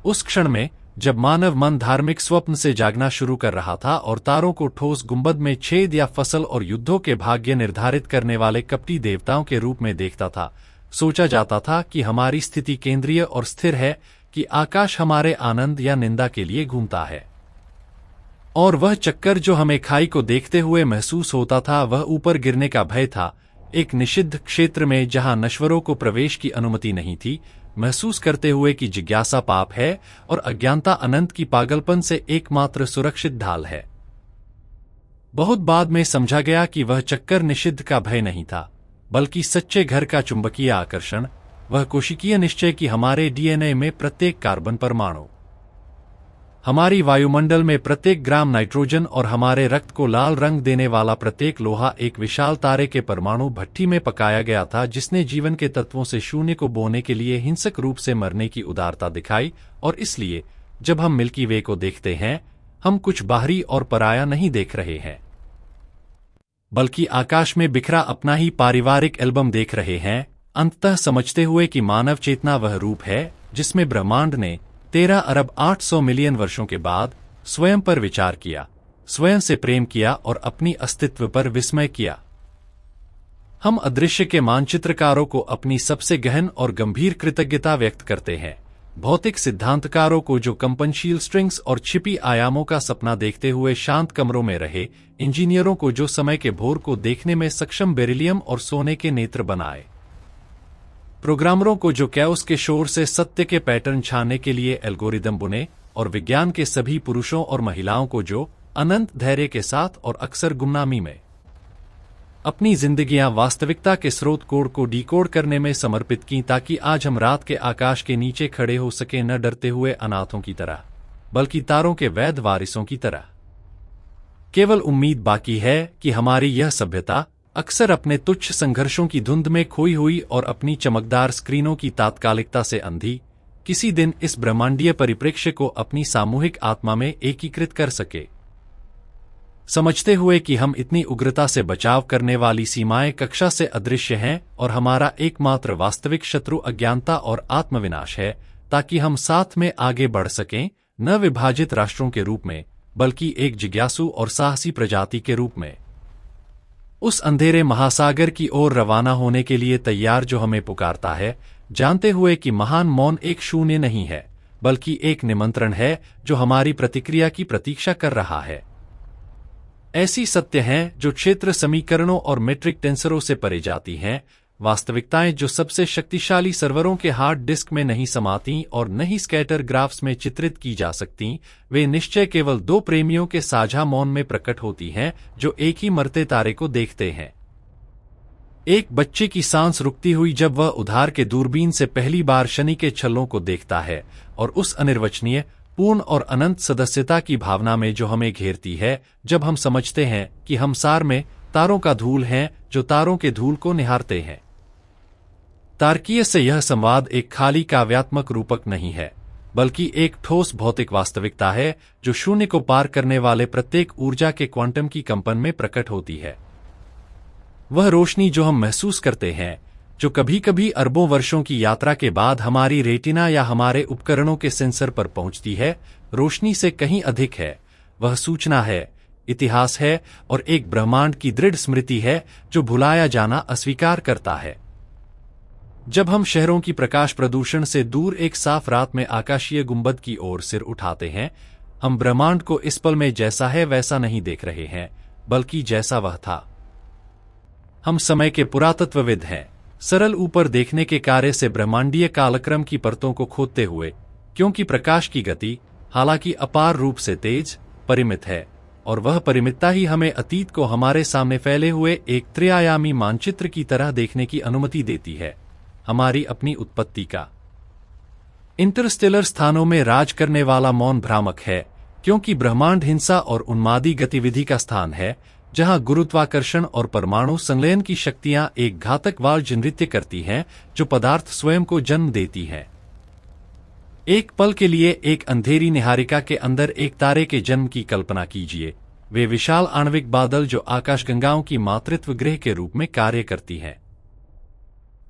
उस क्षण में जब मानव मन धार्मिक स्वप्न से जागना शुरू कर रहा था और तारों को ठोस गुंबद में छेद या फसल और युद्धों के भाग्य निर्धारित करने वाले कपटी देवताओं के रूप में देखता था, सोचा जाता था कि हमारी स्थिति केंद्रीय और स्थिर है, कि आकाश हमारे आनंद या निंदा के लिए घूमता है। और वह चक्कर जो हमें खाई को देखते हुए महसूस होता था, वह ऊपर गिरने का भय था, एक निषिद्ध क्षेत्र में जहां नश्वरों को प्रवेश की अनुमति नहीं थी, महसूस करते हुए कि जिज्ञासा पाप है और अज्ञानता अनंत की पागलपन से एकमात्र सुरक्षित ढाल है। बहुत बाद में समझा गया कि वह चक्कर निषिद्ध का भय नहीं था, बल्कि सच्चे घर का चुंबकीय आकर्षण, वह कोशिकीय निश्चय कि हमारे डीएनए में प्रत्येक कार्बन परमाणु, हमारी वायुमंडल में प्रत्येक ग्राम नाइट्रोजन और हमारे रक्त को लाल रंग देने वाला प्रत्येक लोहा एक विशाल तारे के परमाणु भट्ठी में पकाया गया था, जिसने जीवन के तत्वों से शून्य को बोने के लिए हिंसक रूप से मरने की उदारता दिखाई। और इसलिए जब हम मिल्की वे को देखते हैं, हम कुछ बाहरी और पराया नहीं देख रहे हैं, बल्कि आकाश में बिखरा अपना ही पारिवारिक एल्बम देख रहे हैं, अंततः समझते हुए कि मानव चेतना वह रूप है जिसमें ब्रह्मांड ने 13 अरब 800 मिलियन वर्षों के बाद स्वयं पर विचार किया, स्वयं से प्रेम किया और अपनी अस्तित्व पर विस्मय किया। हम अदृश्य के मानचित्रकारों को अपनी सबसे गहन और गंभीर कृतज्ञता व्यक्त करते हैं, भौतिक सिद्धांतकारों को जो कंपनशील स्ट्रिंग्स और छिपी आयामों का सपना देखते हुए शांत कमरों में रहे, इंजीनियरों को जो समय के भोर को देखने में सक्षम बेरिलियम और सोने के नेत्र बनाए, प्रोग्रामरों को जो कैओस के शोर से सत्य के पैटर्न छानने के लिए एल्गोरिदम बुने, और विज्ञान के सभी पुरुषों और महिलाओं को जो अनंत धैर्य के साथ और अक्सर गुमनामी में अपनी जिंदगियां वास्तविकता के स्रोत कोड को डिकोड करने में समर्पित की, ताकि आज हम रात के आकाश के नीचे खड़े हो सके, न डरते हुए अनाथों की तरह, बल्कि तारों के वैध वारिसों की तरह। केवल उम्मीद बाकी है कि हमारी यह सभ्यता, अक्सर अपने तुच्छ संघर्षों की धुंध में खोई हुई और अपनी चमकदार स्क्रीनों की तात्कालिकता से अंधी, किसी दिन इस ब्रह्मांडीय परिप्रेक्ष्य को अपनी सामूहिक आत्मा में एकीकृत कर सके। समझते हुए कि हम इतनी उग्रता से बचाव करने वाली सीमाएं कक्षा से अदृश्य हैं और हमारा एकमात्र वास्तविक शत्रु अज्ञानता और आत्मविनाश है, ताकि हम साथ में आगे बढ़ सकें, न विभाजित राष्ट्रों के रूप में, बल्कि एक जिज्ञासु और साहसी प्रजाति के रूप में, उस अंधेरे महासागर की ओर रवाना होने के लिए तैयार जो हमें पुकारता है, जानते हुए कि महान मौन एक शून्य नहीं है, बल्कि एक निमंत्रण है जो हमारी प्रतिक्रिया की प्रतीक्षा कर रहा है। ऐसी सत्य हैं जो क्षेत्र समीकरणों और मेट्रिक टेंसरों से परे जाती हैं, वास्तविकताएं जो सबसे शक्तिशाली सर्वरों के हार्ड डिस्क में नहीं समाती और न ही स्कैटर ग्राफ्स में चित्रित की जा सकती, वे निश्चय केवल दो प्रेमियों के साझा मौन में प्रकट होती हैं जो एक ही मरते तारे को देखते हैं। एक बच्चे की सांस रुकती हुई जब वह उधार के दूरबीन से पहली बार शनि के छल्लों को देखता है, और उस अनिर्वचनीय, पूर्ण और अनंत सदस्यता की भावना में जो हमें घेरती है, जब हम समझते हैं कि हम सार में तारों का धूल हैं जो तारों के धूल को निहारते हैं। तार्किक से यह संवाद एक खाली काव्यात्मक रूपक नहीं है, बल्कि एक ठोस भौतिक वास्तविकता है जो शून्य को पार करने वाले प्रत्येक ऊर्जा के क्वांटम की कंपन में प्रकट होती है। वह रोशनी जो हम महसूस करते हैं, जो कभी कभी अरबों वर्षों की यात्रा के बाद हमारी रेटिना या हमारे उपकरणों के सेंसर पर पहुंचती है, रोशनी से कहीं अधिक है। वह सूचना है, इतिहास है और एक ब्रह्मांड की दृढ़ स्मृति है जो भुलाया जाना अस्वीकार करता है। जब हम शहरों की प्रकाश प्रदूषण से दूर एक साफ रात में आकाशीय गुंबद की ओर सिर उठाते हैं, हम ब्रह्मांड को इस पल में जैसा है वैसा नहीं देख रहे हैं, बल्कि जैसा वह था। हम समय के पुरातत्वविद हैं, सरल ऊपर देखने के कार्य से ब्रह्मांडीय कालक्रम की परतों को खोदते हुए, क्योंकि प्रकाश की गति, हालांकि अपार रूप से तेज, परिमित है, और वह परिमितता ही हमें अतीत को हमारे सामने फैले हुए एक त्रिआयामी मानचित्र की तरह देखने की अनुमति देती है, हमारी अपनी उत्पत्ति का। इंटरस्टेलर स्थानों में राज करने वाला मौन भ्रामक है, क्योंकि ब्रह्मांड हिंसा और उन्मादी गतिविधि का स्थान है, जहां गुरुत्वाकर्षण और परमाणु संलयन की शक्तियां एक घातक वार्ज नृत्य करती हैं जो पदार्थ स्वयं को जन्म देती हैं। एक पल के लिए एक अंधेरी निहारिका के अंदर एक तारे के जन्म की कल्पना कीजिए। वे विशाल आणविक बादल जो आकाशगंगाओं की मातृत्व गृह के रूप में कार्य करती हैं।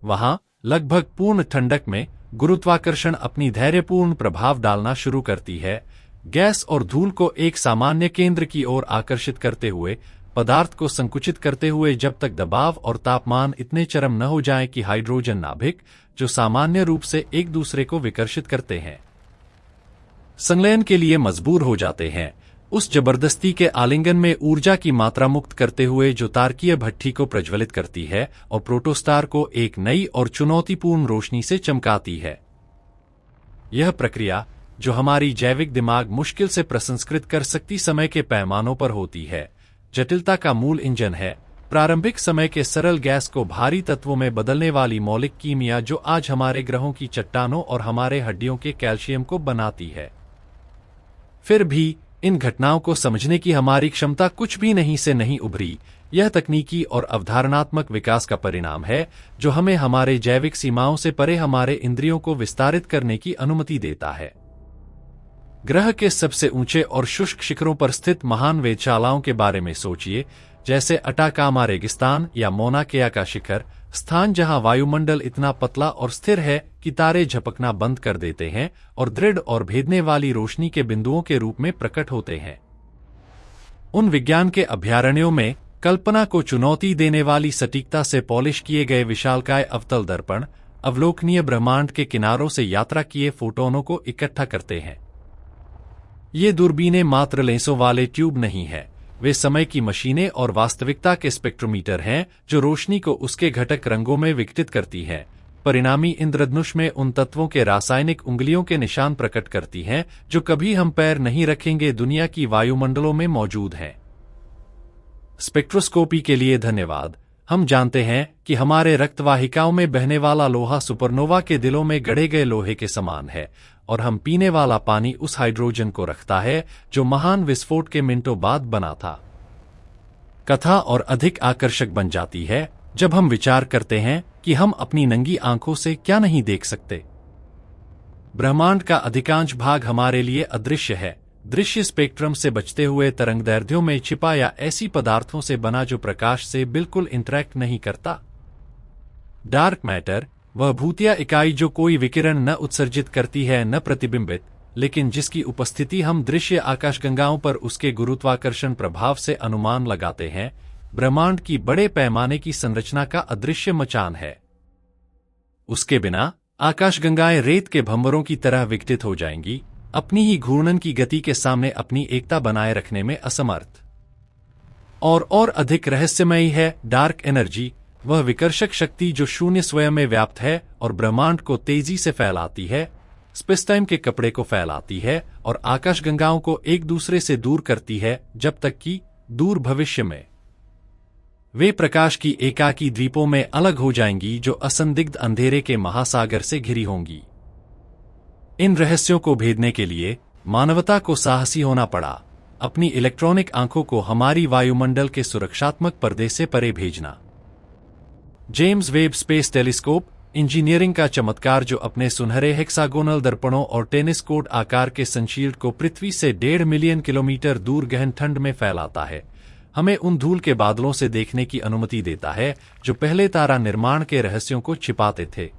वहां लगभग पूर्ण ठंडक में गुरुत्वाकर्षण अपनी धैर्यपूर्ण प्रभाव डालना शुरू करती है, गैस और धूल को एक सामान्य केंद्र की ओर आकर्षित करते हुए, पदार्थ को संकुचित करते हुए जब तक दबाव और तापमान इतने चरम न हो जाएं कि हाइड्रोजन नाभिक, जो सामान्य रूप से एक दूसरे को विकर्षित करते हैं, संलयन के लिए मजबूर हो जाते हैं। उस जबरदस्ती के आलिंगन में ऊर्जा की मात्रा मुक्त करते हुए जो तारकीय भट्ठी को प्रज्वलित करती है और प्रोटोस्टार को एक नई और चुनौतीपूर्ण रोशनी से चमकाती है। यह प्रक्रिया, जो हमारी जैविक दिमाग मुश्किल से प्रसंस्कृत कर सकती समय के पैमानों पर होती है, जटिलता का मूल इंजन है। प्रारंभिक समय के सरल गैस को भारी तत्वों में बदलने वाली मौलिक कीमिया जो आज हमारे ग्रहों की चट्टानों और हमारे हड्डियों के कैल्शियम को बनाती है। फिर भी इन घटनाओं को समझने की हमारी क्षमता कुछ भी नहीं से नहीं उभरी। यह तकनीकी और अवधारणात्मक विकास का परिणाम है जो हमें हमारे जैविक सीमाओं से परे हमारे इंद्रियों को विस्तारित करने की अनुमति देता है। ग्रह के सबसे ऊंचे और शुष्क शिखरों पर स्थित महान वेधशालाओं के बारे में सोचिए, जैसे अटाकामा रेगिस्तान या मौना केया का शिखर, स्थान जहां वायुमंडल इतना पतला और स्थिर है कि तारे झपकना बंद कर देते हैं और दृढ़ और भेदने वाली रोशनी के बिंदुओं के रूप में प्रकट होते हैं। उन विज्ञान के अभयारण्यों में कल्पना को चुनौती देने वाली सटीकता से पॉलिश किए गए विशालकाय अवतल दर्पण अवलोकनीय ब्रह्मांड के किनारों से यात्रा किए फोटोनों को इकट्ठा करते हैं। ये दूरबीनें मात्र लेंसों वाले ट्यूब नहीं है, वे समय की मशीनें और वास्तविकता के स्पेक्ट्रोमीटर हैं जो रोशनी को उसके घटक रंगों में विघटित करती है। परिणामी इंद्रधनुष में उन तत्वों के रासायनिक उंगलियों के निशान प्रकट करती हैं जो कभी हम पैर नहीं रखेंगे दुनिया की वायुमंडलों में मौजूद हैं। स्पेक्ट्रोस्कोपी के लिए धन्यवाद। हम जानते हैं कि हमारे रक्तवाहिकाओं में बहने वाला लोहा सुपरनोवा के दिलों में गढ़े गए लोहे के समान है और हम पीने वाला पानी उस हाइड्रोजन को रखता है जो महान विस्फोट के मिनटों बाद बना था। कथा और अधिक आकर्षक बन जाती है जब हम विचार करते हैं कि हम अपनी नंगी आंखों से क्या नहीं देख सकते। ब्रह्मांड का अधिकांश भाग हमारे लिए अदृश्य है, दृश्य स्पेक्ट्रम से बचते हुए तरंगदैर्ध्यों में छिपा या ऐसी पदार्थों से बना जो प्रकाश से बिल्कुल इंटरैक्ट नहीं करता। डार्क मैटर वह भूतिया इकाई जो कोई विकिरण न उत्सर्जित करती है न प्रतिबिंबित, लेकिन जिसकी उपस्थिति हम दृश्य आकाशगंगाओं पर उसके गुरुत्वाकर्षण प्रभाव से अनुमान लगाते हैं, ब्रह्मांड की बड़े पैमाने की संरचना का अदृश्य मचान है। उसके बिना आकाशगंगाएं रेत के भंवरों की तरह विघटित हो जाएंगी, अपनी ही घूर्णन की गति के सामने अपनी एकता बनाए रखने में असमर्थ। और अधिक रहस्यमयी है डार्क एनर्जी, वह विकर्षक शक्ति जो शून्य स्वयं में व्याप्त है और ब्रह्मांड को तेजी से फैलाती है, स्पेस-टाइम के कपड़े को फैलाती है और आकाशगंगाओं को एक दूसरे से दूर करती है, जब तक कि दूर भविष्य में वे प्रकाश की एकाकी द्वीपों में अलग हो जाएंगी जो असंदिग्ध अंधेरे के महासागर से घिरी होंगी। इन रहस्यों को भेदने के लिए मानवता को साहसी होना पड़ा, अपनी इलेक्ट्रॉनिक आंखों को हमारी वायुमंडल के सुरक्षात्मक पर्दे से परे भेजना। James Webb space telescope engineering का चमत्कार जो अपने सुनहरे हेक्सागोनल दर्पणों और टेनिस कोर्ट आकार के सनशील्ड को पृथ्वी से 1.5 मिलियन किलोमीटर दूर गहन ठंड में फैलाता है, हमें उन धूल के बादलों से देखने की अनुमति देता है जो पहले तारा निर्माण के रहस्यों को छिपाते थे।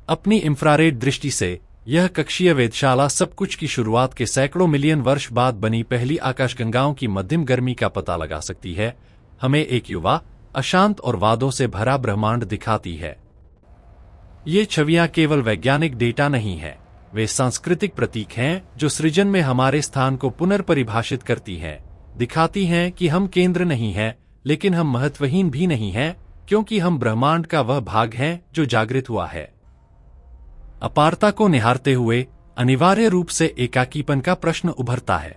अपनी इंफ्रारेड दृष्टि से यह कक्षीय वेधशाला सब कुछ की शुरुआत के सैकड़ों मिलियन वर्ष बाद बनी पहली आकाशगंगाओं की मध्यम गर्मी का पता लगा सकती है, हमें एक युवा, अशांत और वादों से भरा ब्रह्मांड दिखाती है। ये छवियां केवल वैज्ञानिक डेटा नहीं है, वे सांस्कृतिक प्रतीक हैं जो सृजन में हमारे स्थान को पुनर्परिभाषित करती हैं, दिखाती हैं कि हम केंद्र नहीं हैं, लेकिन हम महत्वहीन भी नहीं हैं, क्योंकि हम ब्रह्मांड का वह भाग हैं जो जागृत हुआ है। अपारता को निहारते हुए अनिवार्य रूप से एकाकीपन का प्रश्न उभरता है।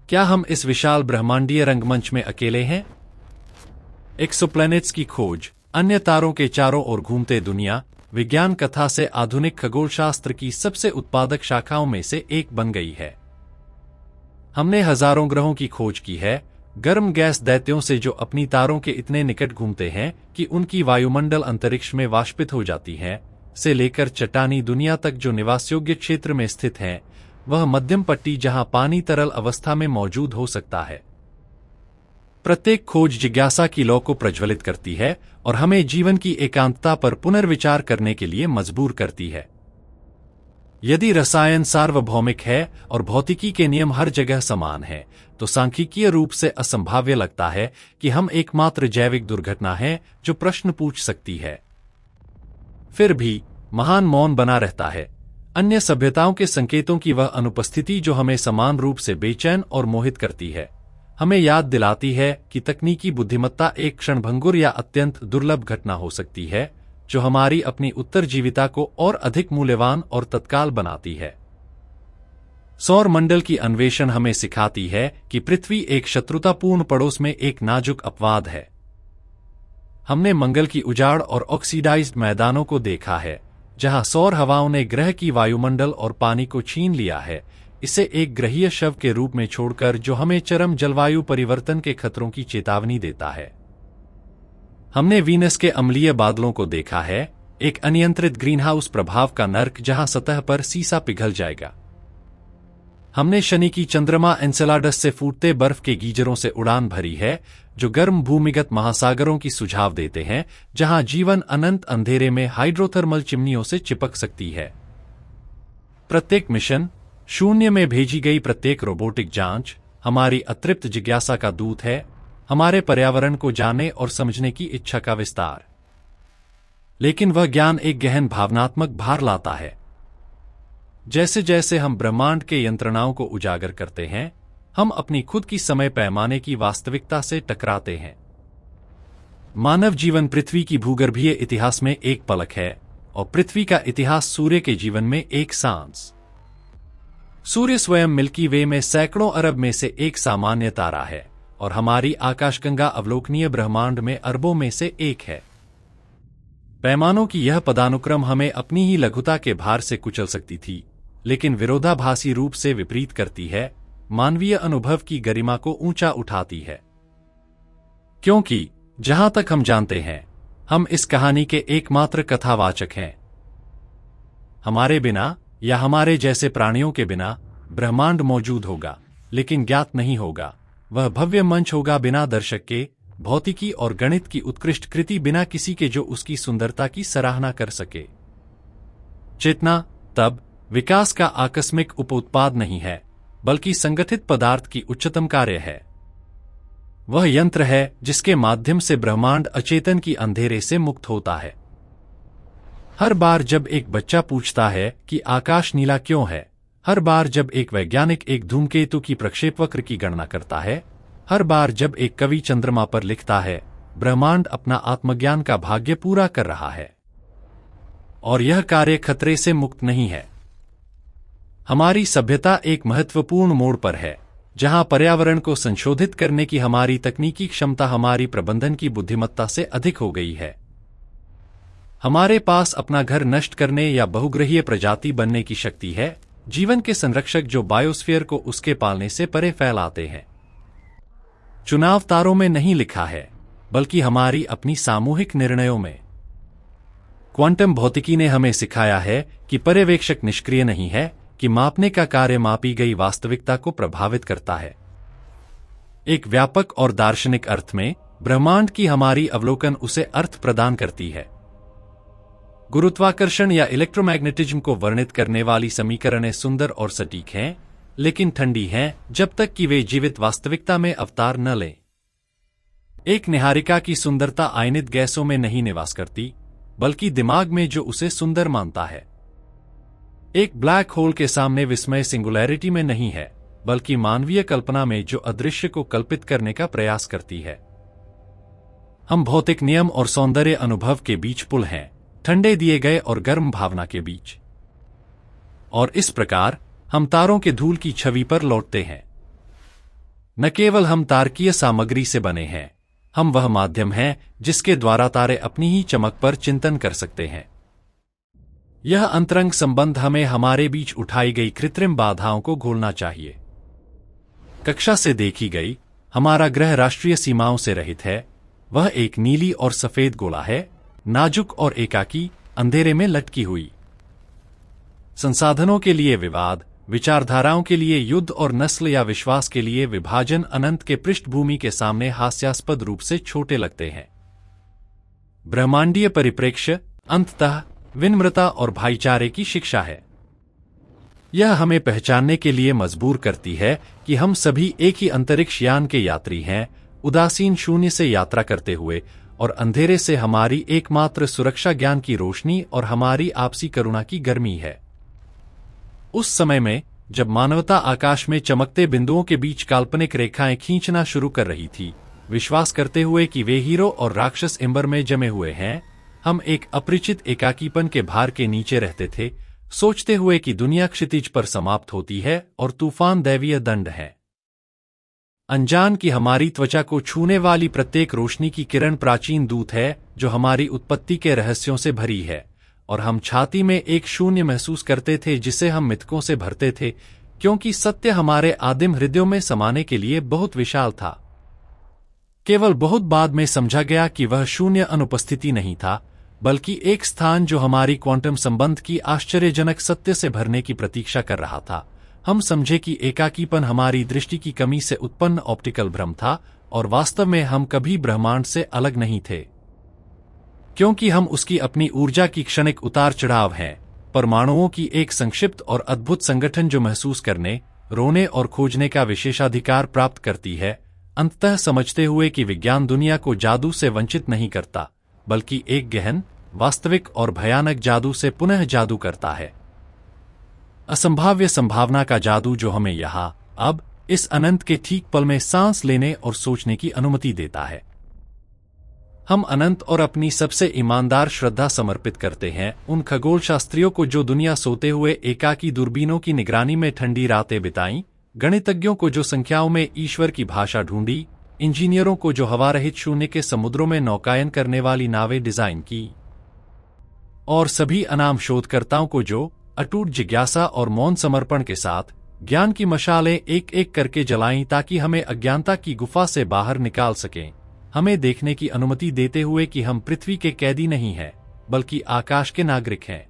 क्या हम इस विशाल ब्रह्मांडीय रंगमंच में अकेले हैं? एक्सोप्लैनेट्स की खोज, अन्य तारों के चारों ओर घूमते दुनिया, विज्ञान कथा से आधुनिक खगोलशास्त्र की सबसे उत्पादक शाखाओं में से एक बन गई है। हमने हजारों ग्रहों की खोज की है, गर्म गैस दैत्यों से जो अपनी तारों के इतने निकट घूमते हैं कि उनकी वायुमंडल अंतरिक्ष में वाष्पित हो जाती है, से लेकर चट्टानी दुनिया तक जो निवासयोग्य क्षेत्र में स्थित है, वह मध्यम पट्टी जहां पानी तरल अवस्था में मौजूद हो सकता है। प्रत्येक खोज जिज्ञासा की लौ को प्रज्वलित करती है और हमें जीवन की एकांतता पर पुनर्विचार करने के लिए मजबूर करती है। यदि रसायन सार्वभौमिक है और भौतिकी के नियम हर जगह समान हैं, तो सांख्यिकीय रूप से असंभाव्य लगता है कि हम एकमात्र जैविक दुर्घटना हैं जो प्रश्न पूछ सकती है। फिर भी महान मौन बना रहता है, अन्य सभ्यताओं के संकेतों की वह अनुपस्थिति जो हमें समान रूप से बेचैन और मोहित करती है, हमें याद दिलाती है कि तकनीकी बुद्धिमत्ता एक क्षणभंगुर या अत्यंत दुर्लभ घटना हो सकती है जो हमारी अपनी उत्तरजीविता को और अधिक मूल्यवान और तत्काल बनाती है। सौर मंडल की अन्वेषण हमें सिखाती है कि पृथ्वी एक शत्रुतापूर्ण पड़ोस में एक नाजुक अपवाद है। हमने मंगल की उजाड़ और ऑक्सीडाइज्ड मैदानों को देखा है, जहां सौर हवाओं ने ग्रह की वायुमंडल और पानी को छीन लिया है, इसे एक ग्रहीय शव के रूप में छोड़कर जो हमें चरम जलवायु परिवर्तन के खतरों की चेतावनी देता है। हमने वीनस के अम्लीय बादलों को देखा है, एक अनियंत्रित ग्रीनहाउस प्रभाव का नर्क जहां सतह पर सीसा पिघल जाएगा। हमने शनि की चंद्रमा एन्सेलाडस से फूटते बर्फ के गीजरों से उड़ान भरी है, जो गर्म भूमिगत महासागरों की सुझाव देते हैं, जहां जीवन अनंत अंधेरे में हाइड्रोथर्मल चिमनियों से चिपक सकती है। प्रत्येक मिशन, शून्य में भेजी गई प्रत्येक रोबोटिक जांच, हमारी अतृप्त जिज्ञासा का दूत है, हमारे पर्यावरण को जानने और समझने की इच्छा का विस्तार। लेकिन वह ज्ञान एक गहन भावनात्मक भार लाता है। जैसे जैसे हम ब्रह्मांड के यंत्रणाओं को उजागर करते हैं, हम अपनी खुद की समय पैमाने की वास्तविकता से टकराते हैं। मानव जीवन पृथ्वी की भूगर्भीय इतिहास में एक पलक है और पृथ्वी का इतिहास सूर्य के जीवन में एक सांस। सूर्य स्वयं मिल्की वे में सैकड़ों अरब में से एक सामान्य तारा है और हमारी आकाशगंगा अवलोकनीय ब्रह्मांड में अरबों में से एक है। पैमानों की यह पदानुक्रम हमें अपनी ही लघुता के भार से कुचल सकती थी, लेकिन विरोधाभासी रूप से विपरीत करती है, मानवीय अनुभव की गरिमा को ऊंचा उठाती है। क्योंकि जहां तक हम जानते हैं, हम इस कहानी के एकमात्र कथावाचक हैं। हमारे बिना या हमारे जैसे प्राणियों के बिना ब्रह्मांड मौजूद होगा, लेकिन ज्ञात नहीं होगा। वह भव्य मंच होगा बिना दर्शक के, भौतिकी और गणित की उत्कृष्ट कृति बिना किसी के जो उसकी सुंदरता की सराहना कर सके। चेतना तब विकास का आकस्मिक उपोत्पाद नहीं है, बल्कि संगठित पदार्थ की उच्चतम कार्य है। वह यंत्र है जिसके माध्यम से ब्रह्मांड अचेतन की अंधेरे से मुक्त होता है। हर बार जब एक बच्चा पूछता है कि आकाश नीला क्यों है, हर बार जब एक वैज्ञानिक एक धूमकेतु की प्रक्षेपवक्र की गणना करता है, हर बार जब एक कवि चंद्रमा पर लिखता है, ब्रह्मांड अपना आत्मज्ञान का भाग्य पूरा कर रहा है। और यह कार्य खतरे से मुक्त नहीं है। हमारी सभ्यता एक महत्वपूर्ण मोड़ पर है, जहां पर्यावरण को संशोधित करने की हमारी तकनीकी क्षमता हमारी प्रबंधन की बुद्धिमत्ता से अधिक हो गई है। हमारे पास अपना घर नष्ट करने या बहुग्रहीय प्रजाति बनने की शक्ति है, जीवन के संरक्षक जो बायोस्फीयर को उसके पालने से परे फैलाते हैं। चुनाव तारों में नहीं लिखा है, बल्कि हमारी अपनी सामूहिक निर्णयों में। क्वांटम भौतिकी ने हमें सिखाया है कि पर्यवेक्षक निष्क्रिय नहीं है, कि मापने का कार्य मापी गई वास्तविकता को प्रभावित करता है। एक व्यापक और दार्शनिक अर्थ में ब्रह्मांड की हमारी अवलोकन उसे अर्थ प्रदान करती है। गुरुत्वाकर्षण या इलेक्ट्रोमैग्नेटिज्म को वर्णित करने वाली समीकरणें सुंदर और सटीक हैं, लेकिन ठंडी हैं जब तक कि वे जीवित वास्तविकता में अवतार न लें। एक निहारिका की सुंदरता आयनित गैसों में नहीं निवास करती, बल्कि दिमाग में जो उसे सुंदर मानता है। एक ब्लैक होल के सामने विस्मय सिंगुलैरिटी में नहीं है, बल्कि मानवीय कल्पना में जो अदृश्य को कल्पित करने का प्रयास करती है। हम भौतिक नियम और सौंदर्य अनुभव के बीच पुल हैं, ठंडे दिए गए और गर्म भावना के बीच। और इस प्रकार हम तारों के धूल की छवि पर लौटते हैं। न केवल हम तारकीय सामग्री से बने हैं, हम वह माध्यम हैं जिसके द्वारा तारे अपनी ही चमक पर चिंतन कर सकते हैं। यह अंतरंग संबंध हमें हमारे बीच उठाई गई कृत्रिम बाधाओं को घोलना चाहिए। कक्षा से देखी गई हमारा ग्रह राष्ट्रीय सीमाओं से रहित है। वह एक नीली और सफेद गोला है, नाजुक और एकाकी, अंधेरे में लटकी हुई। संसाधनों के लिए विवाद, विचारधाराओं के लिए युद्ध और नस्ल या विश्वास के लिए विभाजन अनंत के पृष्ठभूमि के सामने हास्यास्पद रूप से छोटे लगते हैं। ब्रह्मांडीय परिप्रेक्ष्य अंततः विनम्रता और भाईचारे की शिक्षा है। यह हमें पहचानने के लिए मजबूर करती है कि हम सभी एक ही अंतरिक्ष यान के यात्री हैं, उदासीन शून्य से यात्रा करते हुए, और अंधेरे से हमारी एकमात्र सुरक्षा ज्ञान की रोशनी और हमारी आपसी करुणा की गर्मी है। उस समय में जब मानवता आकाश में चमकते बिंदुओं के बीच काल्पनिक रेखाएं खींचना शुरू कर रही थी, विश्वास करते हुए कि वे हीरो और राक्षस एम्बर में जमे हुए हैं, हम एक अपरिचित एकाकीपन के भार के नीचे रहते थे, सोचते हुए कि दुनिया क्षितिज पर समाप्त होती है और तूफान दैवीय दंड है। अनजान की हमारी त्वचा को छूने वाली प्रत्येक रोशनी की किरण प्राचीन दूत है जो हमारी उत्पत्ति के रहस्यों से भरी है, और हम छाती में एक शून्य महसूस करते थे जिसे हम मिथकों से भरते थे, क्योंकि सत्य हमारे आदिम हृदयों में समाने के लिए बहुत विशाल था। केवल बहुत बाद में समझा गया कि वह शून्य अनुपस्थिति नहीं था, बल्कि एक स्थान जो हमारी क्वांटम संबंध की आश्चर्यजनक सत्य से भरने की प्रतीक्षा कर रहा था। हम समझे कि एकाकीपन हमारी दृष्टि की कमी से उत्पन्न ऑप्टिकल भ्रम था, और वास्तव में हम कभी ब्रह्मांड से अलग नहीं थे, क्योंकि हम उसकी अपनी ऊर्जा की क्षणिक उतार चढ़ाव हैं, परमाणुओं की एक संक्षिप्त और अद्भुत संगठन जो महसूस करने, रोने और खोजने का विशेषाधिकार प्राप्त करती है, अंततः समझते हुए कि विज्ञान दुनिया को जादू से वंचित नहीं करता, बल्कि एक गहन, वास्तविक और भयानक जादू से पुनः जादू करता है। असंभाव्य संभावना का जादू जो हमें यहाँ, अब, इस अनंत के ठीक पल में सांस लेने और सोचने की अनुमति देता है। हम अनंत और अपनी सबसे ईमानदार श्रद्धा समर्पित करते हैं उन खगोल शास्त्रियों को जो दुनिया सोते हुए एकाकी दूरबीनों की निगरानी में ठंडी रातें बिताईं, गणितज्ञों को जो संख्याओं में ईश्वर की भाषा ढूंढी, इंजीनियरों को जो हवा रहित शून्य के समुद्रों में नौकायन करने वाली नावें डिजाइन की, और सभी अनाम शोधकर्ताओं को जो अटूट जिज्ञासा और मौन समर्पण के साथ ज्ञान की मशालें एक एक करके जलाईं ताकि हमें अज्ञानता की गुफा से बाहर निकाल सकें, हमें देखने की अनुमति देते हुए कि हम पृथ्वी के कैदी नहीं हैं, बल्कि आकाश के नागरिक हैं।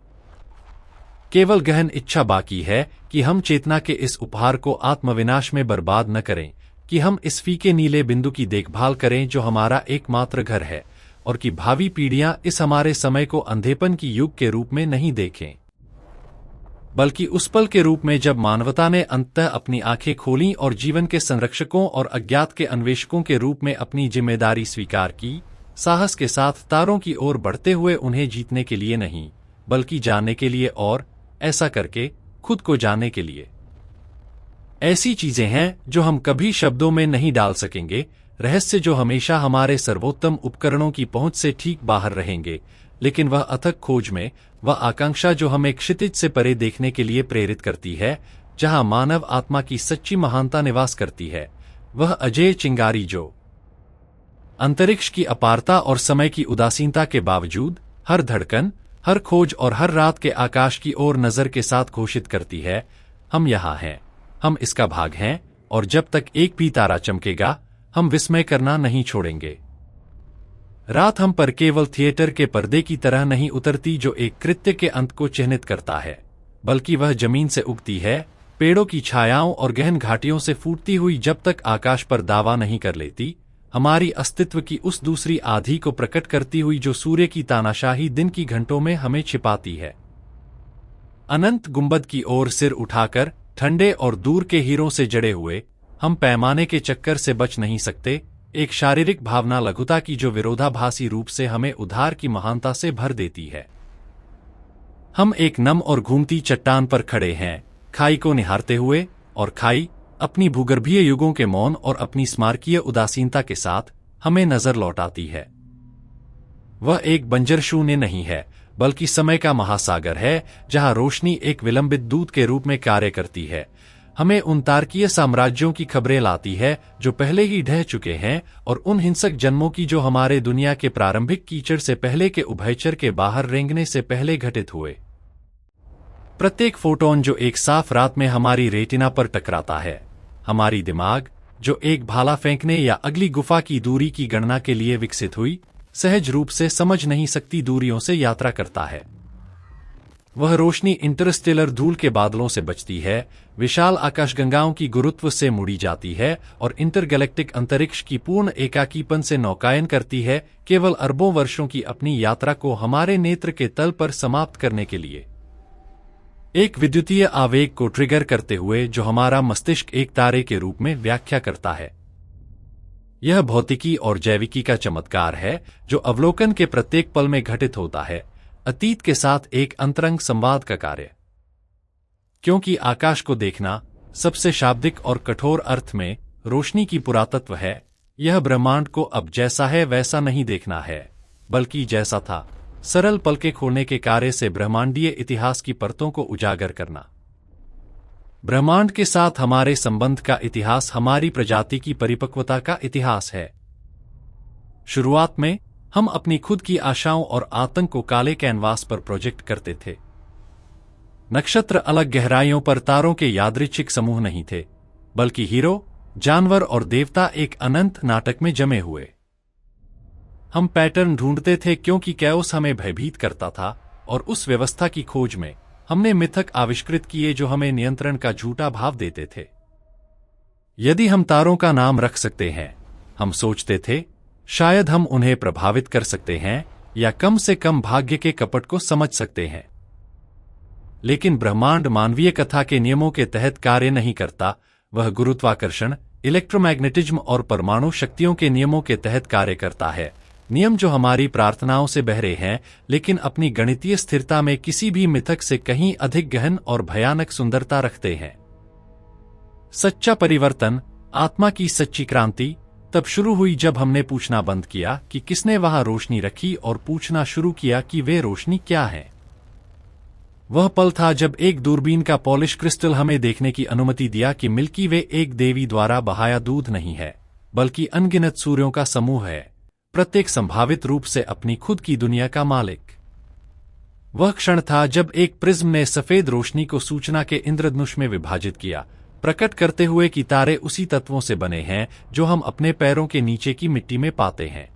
केवल गहन इच्छा बाकी है कि हम चेतना के इस उपहार को आत्मविनाश में बर्बाद न करें, कि हम इस फीके नीले बिंदु की देखभाल करें जो हमारा एकमात्र घर है, और कि भावी पीढ़ियां इस हमारे समय को अंधेपन की युग के रूप में नहीं देखें, बल्कि उस पल के रूप में जब मानवता ने अंततः अपनी आंखें खोलीं और जीवन के संरक्षकों और अज्ञात के अन्वेषकों के रूप में अपनी जिम्मेदारी स्वीकार की, साहस के साथ तारों की ओर बढ़ते हुए उन्हें जीतने के लिए नहीं, बल्कि जानने के लिए और ऐसा करके खुद को जानने के लिए। ऐसी चीजें हैं जो हम कभी शब्दों में नहीं डाल सकेंगे, रहस्य जो हमेशा हमारे सर्वोत्तम उपकरणों की पहुंच से ठीक बाहर रहेंगे, लेकिन वह अथक खोज में, वह आकांक्षा जो हमें क्षितिज से परे देखने के लिए प्रेरित करती है, जहां मानव आत्मा की सच्ची महानता निवास करती है, वह अजेय चिंगारी जो अंतरिक्ष की अपारता और समय की उदासीनता के बावजूद हर धड़कन, हर खोज और हर रात के आकाश की ओर नजर के साथ घोषित करती है, हम यहाँ हैं, हम इसका भाग हैं, और जब तक एक भी तारा चमकेगा हम विस्मय करना नहीं छोड़ेंगे। रात हम पर केवल थिएटर के पर्दे की तरह नहीं उतरती जो एक कृत्य के अंत को चिह्नित करता है, बल्कि वह जमीन से उगती है, पेड़ों की छायाओं और गहन घाटियों से फूटती हुई जब तक आकाश पर दावा नहीं कर लेती, हमारी अस्तित्व की उस दूसरी आधी को प्रकट करती हुई जो सूर्य की तानाशाही दिन की घंटों में हमें छिपाती है। अनंत गुंबद की ओर सिर उठाकर ठंडे और दूर के हीरों से जड़े हुए हम पैमाने के चक्कर से बच नहीं सकते, एक शारीरिक भावना लघुता की जो विरोधाभासी रूप से हमें उधार की महानता से भर देती है। हम एक नम और घूमती चट्टान पर खड़े हैं, खाई को निहारते हुए, और खाई अपनी भूगर्भीय युगों के मौन और अपनी स्मारकीय उदासीनता के साथ हमें नजर लौटाती है। वह एक बंजर शून्य नहीं है, बल्कि समय का महासागर है, जहां रोशनी एक विलंबित दूत के रूप में कार्य करती है, हमें उन तारकीय साम्राज्यों की खबरें लाती है जो पहले ही ढह चुके हैं, और उन हिंसक जन्मों की जो हमारे दुनिया के प्रारंभिक कीचड़ से पहले के उभयचर के बाहर रेंगने से पहले घटित हुए। प्रत्येक फोटोन जो एक साफ रात में हमारी रेटिना पर टकराता है, हमारी दिमाग जो एक भाला फेंकने या अगली गुफा की दूरी की गणना के लिए विकसित हुई, सहज रूप से समझ नहीं सकती दूरियों से यात्रा करता है। वह रोशनी इंटरस्टेलर धूल के बादलों से बचती है, विशाल आकाशगंगाओं की गुरुत्व से मुड़ी जाती है और इंटरगैलेक्टिक अंतरिक्ष की पूर्ण एकाकीपन से नौकायन करती है, केवल अरबों वर्षों की अपनी यात्रा को हमारे नेत्र के तल पर समाप्त करने के लिए। एक विद्युतीय आवेग को ट्रिगर करते हुए जो हमारा मस्तिष्क एक तारे के रूप में व्याख्या करता है। यह भौतिकी और जैविकी का चमत्कार है जो अवलोकन के प्रत्येक पल में घटित होता है, अतीत के साथ एक अंतरंग संवाद का कार्य। क्योंकि आकाश को देखना सबसे शाब्दिक और कठोर अर्थ में रोशनी की पुरातत्व है, यह ब्रह्मांड को अब जैसा है वैसा नहीं देखना है, बल्कि जैसा था, सरल पलके खोलने के कार्य से ब्रह्मांडीय इतिहास की परतों को उजागर करना। ब्रह्मांड के साथ हमारे संबंध का इतिहास हमारी प्रजाति की परिपक्वता का इतिहास है। शुरुआत में हम अपनी खुद की आशाओं और आतंक को काले कैनवास पर प्रोजेक्ट करते थे। नक्षत्र अलग गहराइयों पर तारों के यादृच्छिक समूह नहीं थे, बल्कि हीरो, जानवर और देवता एक अनंत नाटक में जमे हुए। हम पैटर्न ढूंढते थे क्योंकि कैओस हमें भयभीत करता था, और उस व्यवस्था की खोज में हमने मिथक आविष्कृत किए जो हमें नियंत्रण का झूठा भाव देते थे। यदि हम तारों का नाम रख सकते हैं, हम सोचते थे, शायद हम उन्हें प्रभावित कर सकते हैं या कम से कम भाग्य के कपट को समझ सकते हैं। लेकिन ब्रह्मांड मानवीय कथा के नियमों के तहत कार्य नहीं करता, वह गुरुत्वाकर्षण, इलेक्ट्रोमैग्नेटिज्म और परमाणु शक्तियों के नियमों के तहत कार्य करता है, नियम जो हमारी प्रार्थनाओं से बहरे हैं, लेकिन अपनी गणितीय स्थिरता में किसी भी मिथक से कहीं अधिक गहन और भयानक सुंदरता रखते हैं। सच्चा परिवर्तन, आत्मा की सच्ची क्रांति तब शुरू हुई जब हमने पूछना बंद किया कि किसने वहां रोशनी रखी और पूछना शुरू किया कि वे रोशनी क्या है। वह पल था जब एक दूरबीन का पॉलिश क्रिस्टल हमें देखने की अनुमति दिया कि मिल्की वे एक देवी द्वारा बहाया दूध नहीं है, बल्कि अनगिनत सूर्यों का समूह है, प्रत्येक संभावित रूप से अपनी खुद की दुनिया का मालिक। वह क्षण था जब एक प्रिज्म ने सफेद रोशनी को सूचना के इंद्रधनुष में विभाजित किया, प्रकट करते हुए कि तारे उसी तत्वों से बने हैं जो हम अपने पैरों के नीचे की मिट्टी में पाते हैं।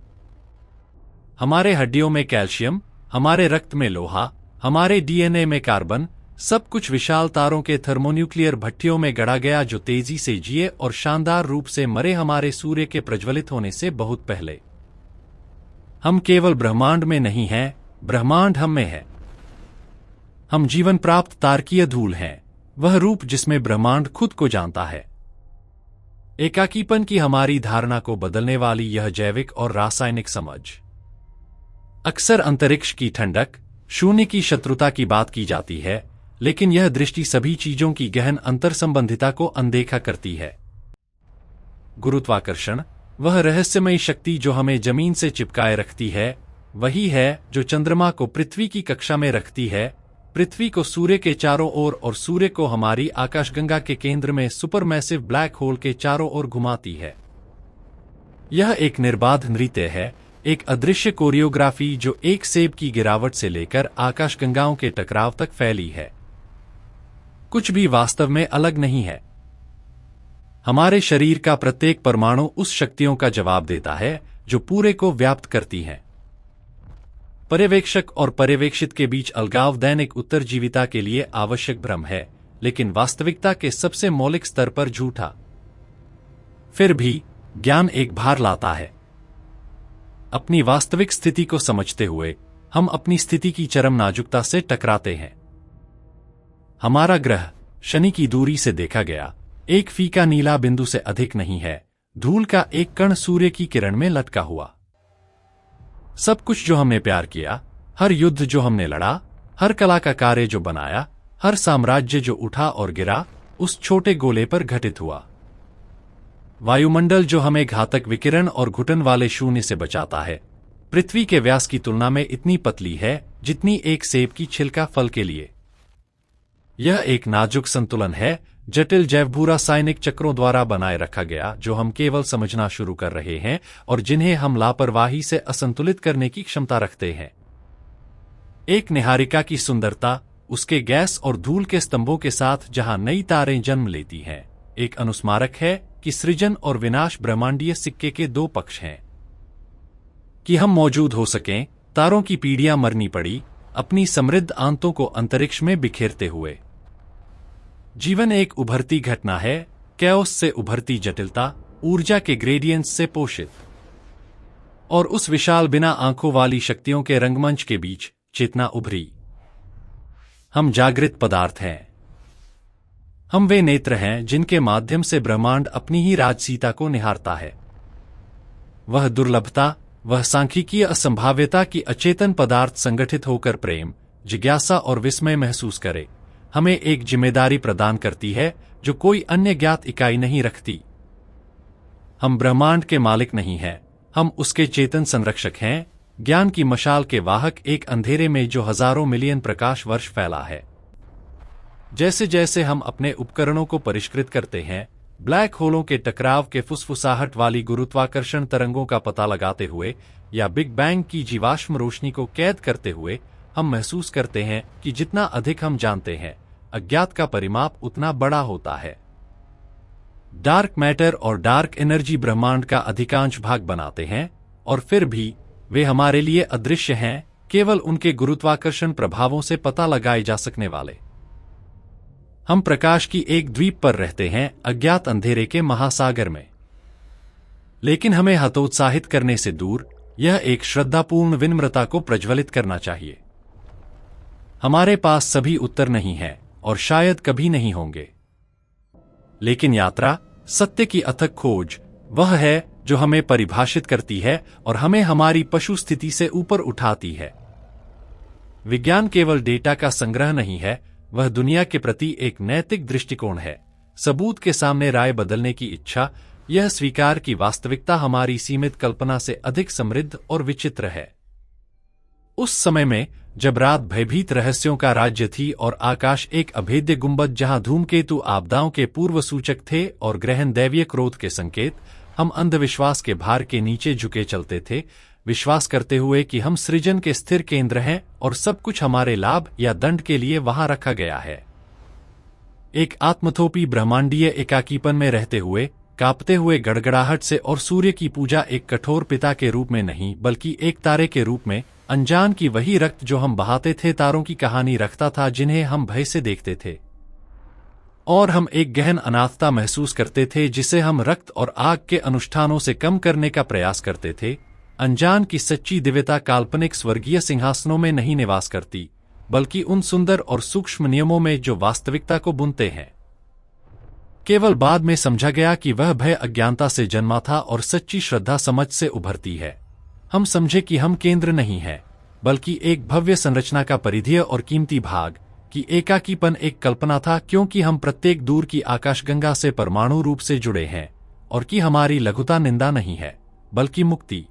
हमारे हड्डियों में कैल्शियम, हमारे रक्त में लोहा, हमारे डीएनए में कार्बन, सब कुछ विशाल तारों के थर्मोन्यूक्लियर भट्टियों में गढ़ा गया जो तेजी से जिए और शानदार रूप से मरे हमारे सूर्य के प्रज्वलित होने से बहुत पहले। हम केवल ब्रह्मांड में नहीं हैं, ब्रह्मांड हम में है। हम जीवन प्राप्त तारकीय धूल हैं, वह रूप जिसमें ब्रह्मांड खुद को जानता है। एकाकीपन की हमारी धारणा को बदलने वाली यह जैविक और रासायनिक समझ। अक्सर अंतरिक्ष की ठंडक, शून्य की शत्रुता की बात की जाती है, लेकिन यह दृष्टि सभी चीजों की गहन अंतरसंबंधिता को अनदेखा करती है। गुरुत्वाकर्षण, वह रहस्यमयी शक्ति जो हमें जमीन से चिपकाए रखती है, वही है जो चंद्रमा को पृथ्वी की कक्षा में रखती है, पृथ्वी को सूर्य के चारों ओर और सूर्य को हमारी आकाशगंगा के केंद्र में सुपरमैसिव ब्लैक होल के चारों ओर घुमाती है। यह एक निर्बाध नृत्य है, एक अदृश्य कोरियोग्राफी जो एक सेब की गिरावट से लेकर आकाशगंगाओं के टकराव तक फैली है। कुछ भी वास्तव में अलग नहीं है। हमारे शरीर का प्रत्येक परमाणु उस शक्तियों का जवाब देता है जो पूरे को व्याप्त करती हैं। पर्यवेक्षक और पर्यवेक्षित के बीच अलगाव दैनिक उत्तरजीविता के लिए आवश्यक भ्रम है, लेकिन वास्तविकता के सबसे मौलिक स्तर पर झूठा। फिर भी ज्ञान एक भार लाता है। अपनी वास्तविक स्थिति को समझते हुए हम अपनी स्थिति की चरम नाजुकता से टकराते हैं। हमारा ग्रह शनि की दूरी से देखा गया एक फीका नीला बिंदु से अधिक नहीं है, धूल का एक कण सूर्य की किरण में लटका हुआ। सब कुछ जो हमने प्यार किया, हर युद्ध जो हमने लड़ा, हर कला का कार्य जो बनाया, हर साम्राज्य जो उठा और गिरा, उस छोटे गोले पर घटित हुआ। वायुमंडल जो हमें घातक विकिरण और घुटन वाले शून्य से बचाता है, पृथ्वी के व्यास की तुलना में इतनी पतली है जितनी एक सेब की छिलका फल के लिए। यह एक नाजुक संतुलन है, जटिल जैवभू रासायनिक चक्रों द्वारा बनाए रखा गया, जो हम केवल समझना शुरू कर रहे हैं और जिन्हें हम लापरवाही से असंतुलित करने की क्षमता रखते हैं। एक निहारिका की सुंदरता उसके गैस और धूल के स्तंभों के साथ जहां नई तारें जन्म लेती हैं, एक अनुस्मारक है कि सृजन और विनाश ब्रह्मांडीय सिक्के के दो पक्ष हैं। कि हम मौजूद हो सकें, तारों की पीढ़ियां मरनी पड़ी, अपनी समृद्ध आंतों को अंतरिक्ष में बिखेरते हुए। जीवन एक उभरती घटना है, कैओस से उभरती जटिलता, ऊर्जा के ग्रेडियंट्स से पोषित। और उस विशाल बिना आंखों वाली शक्तियों के रंगमंच के बीच चेतना उभरी। हम जागृत पदार्थ हैं। हम वे नेत्र हैं जिनके माध्यम से ब्रह्मांड अपनी ही राजसीता को निहारता है। वह दुर्लभता, वह सांख्यिकीय असंभाव्यता की अचेतन पदार्थ संगठित होकर प्रेम, जिज्ञासा और विस्मय महसूस करे, हमें एक जिम्मेदारी प्रदान करती है जो कोई अन्य ज्ञात इकाई नहीं रखती। हम ब्रह्मांड के मालिक नहीं हैं, हम उसके चेतन संरक्षक हैं, ज्ञान की मशाल के वाहक, एक अंधेरे में जो हजारों मिलियन प्रकाश वर्ष फैला है। जैसे जैसे हम अपने उपकरणों को परिष्कृत करते हैं, ब्लैक होलों के टकराव के फुसफुसाहट वाली गुरुत्वाकर्षण तरंगों का पता लगाते हुए या बिग बैंग की जीवाश्म रोशनी को कैद करते हुए, हम महसूस करते हैं कि जितना अधिक हम जानते हैं, अज्ञात का परिमाप उतना बड़ा होता है। डार्क मैटर और डार्क एनर्जी ब्रह्मांड का अधिकांश भाग बनाते हैं, और फिर भी वे हमारे लिए अदृश्य हैं, केवल उनके गुरुत्वाकर्षण प्रभावों से पता लगाए जा सकने वाले। हम प्रकाश की एक द्वीप पर रहते हैं, अज्ञात अंधेरे के महासागर में। लेकिन हमें हतोत्साहित करने से दूर यह एक श्रद्धापूर्ण विनम्रता को प्रज्वलित करना चाहिए। हमारे पास सभी उत्तर नहीं हैं और शायद कभी नहीं होंगे, लेकिन यात्रा, सत्य की अथक खोज, वह है जो हमें परिभाषित करती है और हमें हमारी पशु स्थिति से ऊपर उठाती है। विज्ञान केवल डेटा का संग्रह नहीं है, वह दुनिया के प्रति एक नैतिक दृष्टिकोण है। सबूत के सामने राय बदलने की इच्छा, यह स्वीकार की वास्तविकता हमारी सीमित कल्पना से अधिक समृद्ध और विचित्र है। उस समय में जब रात भयभीत रहस्यों का राज्य थी और आकाश एक अभेद्य गुंबद जहां धूमकेतु आपदाओं के पूर्व सूचक थे और ग्रहण दैवीय क्रोध के संकेत, हम अंधविश्वास के भार के नीचे झुके चलते थे, विश्वास करते हुए कि हम सृजन के स्थिर केंद्र हैं और सब कुछ हमारे लाभ या दंड के लिए वहां रखा गया है। एक आत्मथोपी ब्रह्मांडीय एकाकीपन में रहते हुए, कांपते हुए गड़गड़ाहट से और सूर्य की पूजा एक कठोर पिता के रूप में नहीं बल्कि एक तारे के रूप में, अनजान की वही रक्त जो हम बहाते थे तारों की कहानी रखता था जिन्हें हम भय से देखते थे। और हम एक गहन अनाथता महसूस करते थे जिसे हम रक्त और आग के अनुष्ठानों से कम करने का प्रयास करते थे। अनजान की सच्ची दिव्यता काल्पनिक स्वर्गीय सिंहासनों में नहीं निवास करती, बल्कि उन सुंदर और सूक्ष्म नियमों में जो वास्तविकता को बुनते हैं। केवल बाद में समझा गया कि वह भय अज्ञानता से जन्मा था और सच्ची श्रद्धा समझ से उभरती है। हम समझे कि हम केंद्र नहीं है, बल्कि एक भव्य संरचना का परिधीय और कीमती भाग, कि एकाकीपन एक कल्पना था क्योंकि हम प्रत्येक दूर की आकाशगंगा से परमाणु रूप से जुड़े हैं, और कि हमारी लघुता निंदा नहीं है, बल्कि मुक्ति,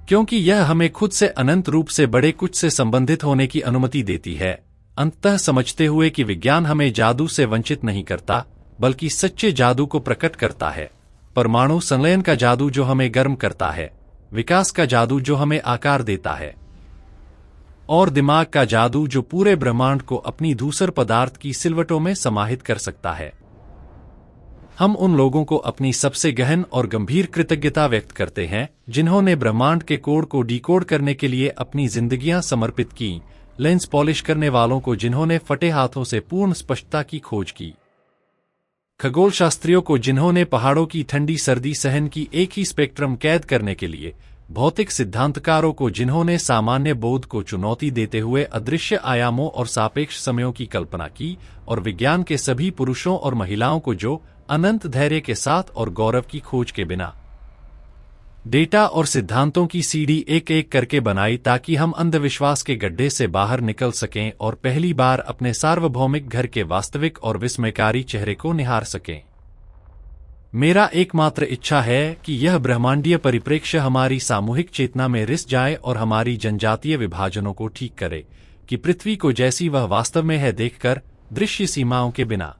क्योंकि यह हमें खुद से अनंत रूप से बड़े कुछ से संबंधित होने की अनुमति देती है, अंततः समझते हुए कि विज्ञान हमें जादू से वंचित नहीं करता, बल्कि सच्चे जादू को प्रकट करता है। परमाणु संलयन का जादू जो हमें गर्म करता है, विकास का जादू जो हमें आकार देता है, और दिमाग का जादू जो पूरे ब्रह्मांड को अपनी धूसर पदार्थ की सिलवटों में समाहित कर सकता है। हम उन लोगों को अपनी सबसे गहन और गंभीर कृतज्ञता व्यक्त करते हैं जिन्होंने ब्रह्मांड के कोड को डिकोड करने के लिए अपनी जिंदगियां समर्पित की, लेंस पॉलिश करने वालों को जिन्होंने फटे हाथों से पूर्ण स्पष्टता की खोज की, खगोलशास्त्रियों को जिन्होंने पहाड़ों की ठंडी सर्दी सहन की एक ही स्पेक्ट्रम कैद करने के लिए, भौतिक सिद्धांतकारों को जिन्होंने सामान्य बोध को चुनौती देते हुए अदृश्य आयामों और सापेक्ष समयों की कल्पना की, और विज्ञान के सभी पुरुषों और महिलाओं को जो अनंत धैर्य के साथ और गौरव की खोज के बिना डेटा और सिद्धांतों की सीढ़ी एक एक करके बनाई ताकि हम अंधविश्वास के गड्ढे से बाहर निकल सकें और पहली बार अपने सार्वभौमिक घर के वास्तविक और विस्मयकारी चेहरे को निहार सकें। मेरा एकमात्र इच्छा है कि यह ब्रह्मांडीय परिप्रेक्ष्य हमारी सामूहिक चेतना में रिस जाए और हमारी जनजातीय विभाजनों को ठीक करे, कि पृथ्वी को जैसी वह वास्तव में है देखकर, दृश्य सीमाओं के बिना,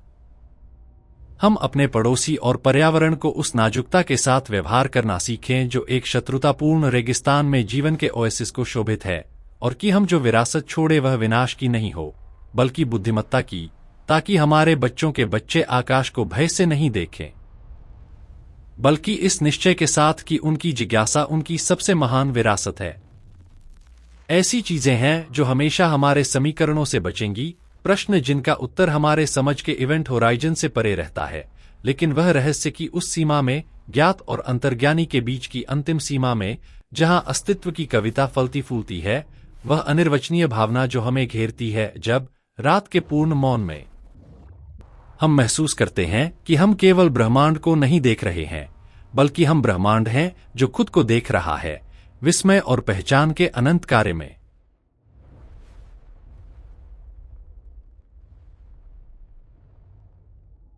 हम अपने पड़ोसी और पर्यावरण को उस नाजुकता के साथ व्यवहार करना सीखें जो एक शत्रुतापूर्ण रेगिस्तान में जीवन के ओएसिस को शोभित है, और कि हम जो विरासत छोड़े वह विनाश की नहीं हो, बल्कि बुद्धिमत्ता की, ताकि हमारे बच्चों के बच्चे आकाश को भय से नहीं देखें, बल्कि इस निश्चय के साथ कि उनकी जिज्ञासा उनकी सबसे महान विरासत है। ऐसी चीजें हैं जो हमेशा हमारे समीकरणों से बचेंगी, प्रश्न जिनका उत्तर हमारे समझ के इवेंट होराइजन से परे रहता है, लेकिन वह रहस्य की उस सीमा में, ज्ञात और अंतर्ज्ञानी के बीच की अंतिम सीमा में, जहां अस्तित्व की कविता फलती फूलती है, वह अनिर्वचनीय भावना जो हमें घेरती है जब, रात के पूर्ण मौन में, हम महसूस करते हैं कि हम केवल ब्रह्मांड को नहीं देख रहे हैं, बल्कि हम ब्रह्मांड हैं जो खुद को देख रहा है, विस्मय और पहचान के अनंत कार्य में।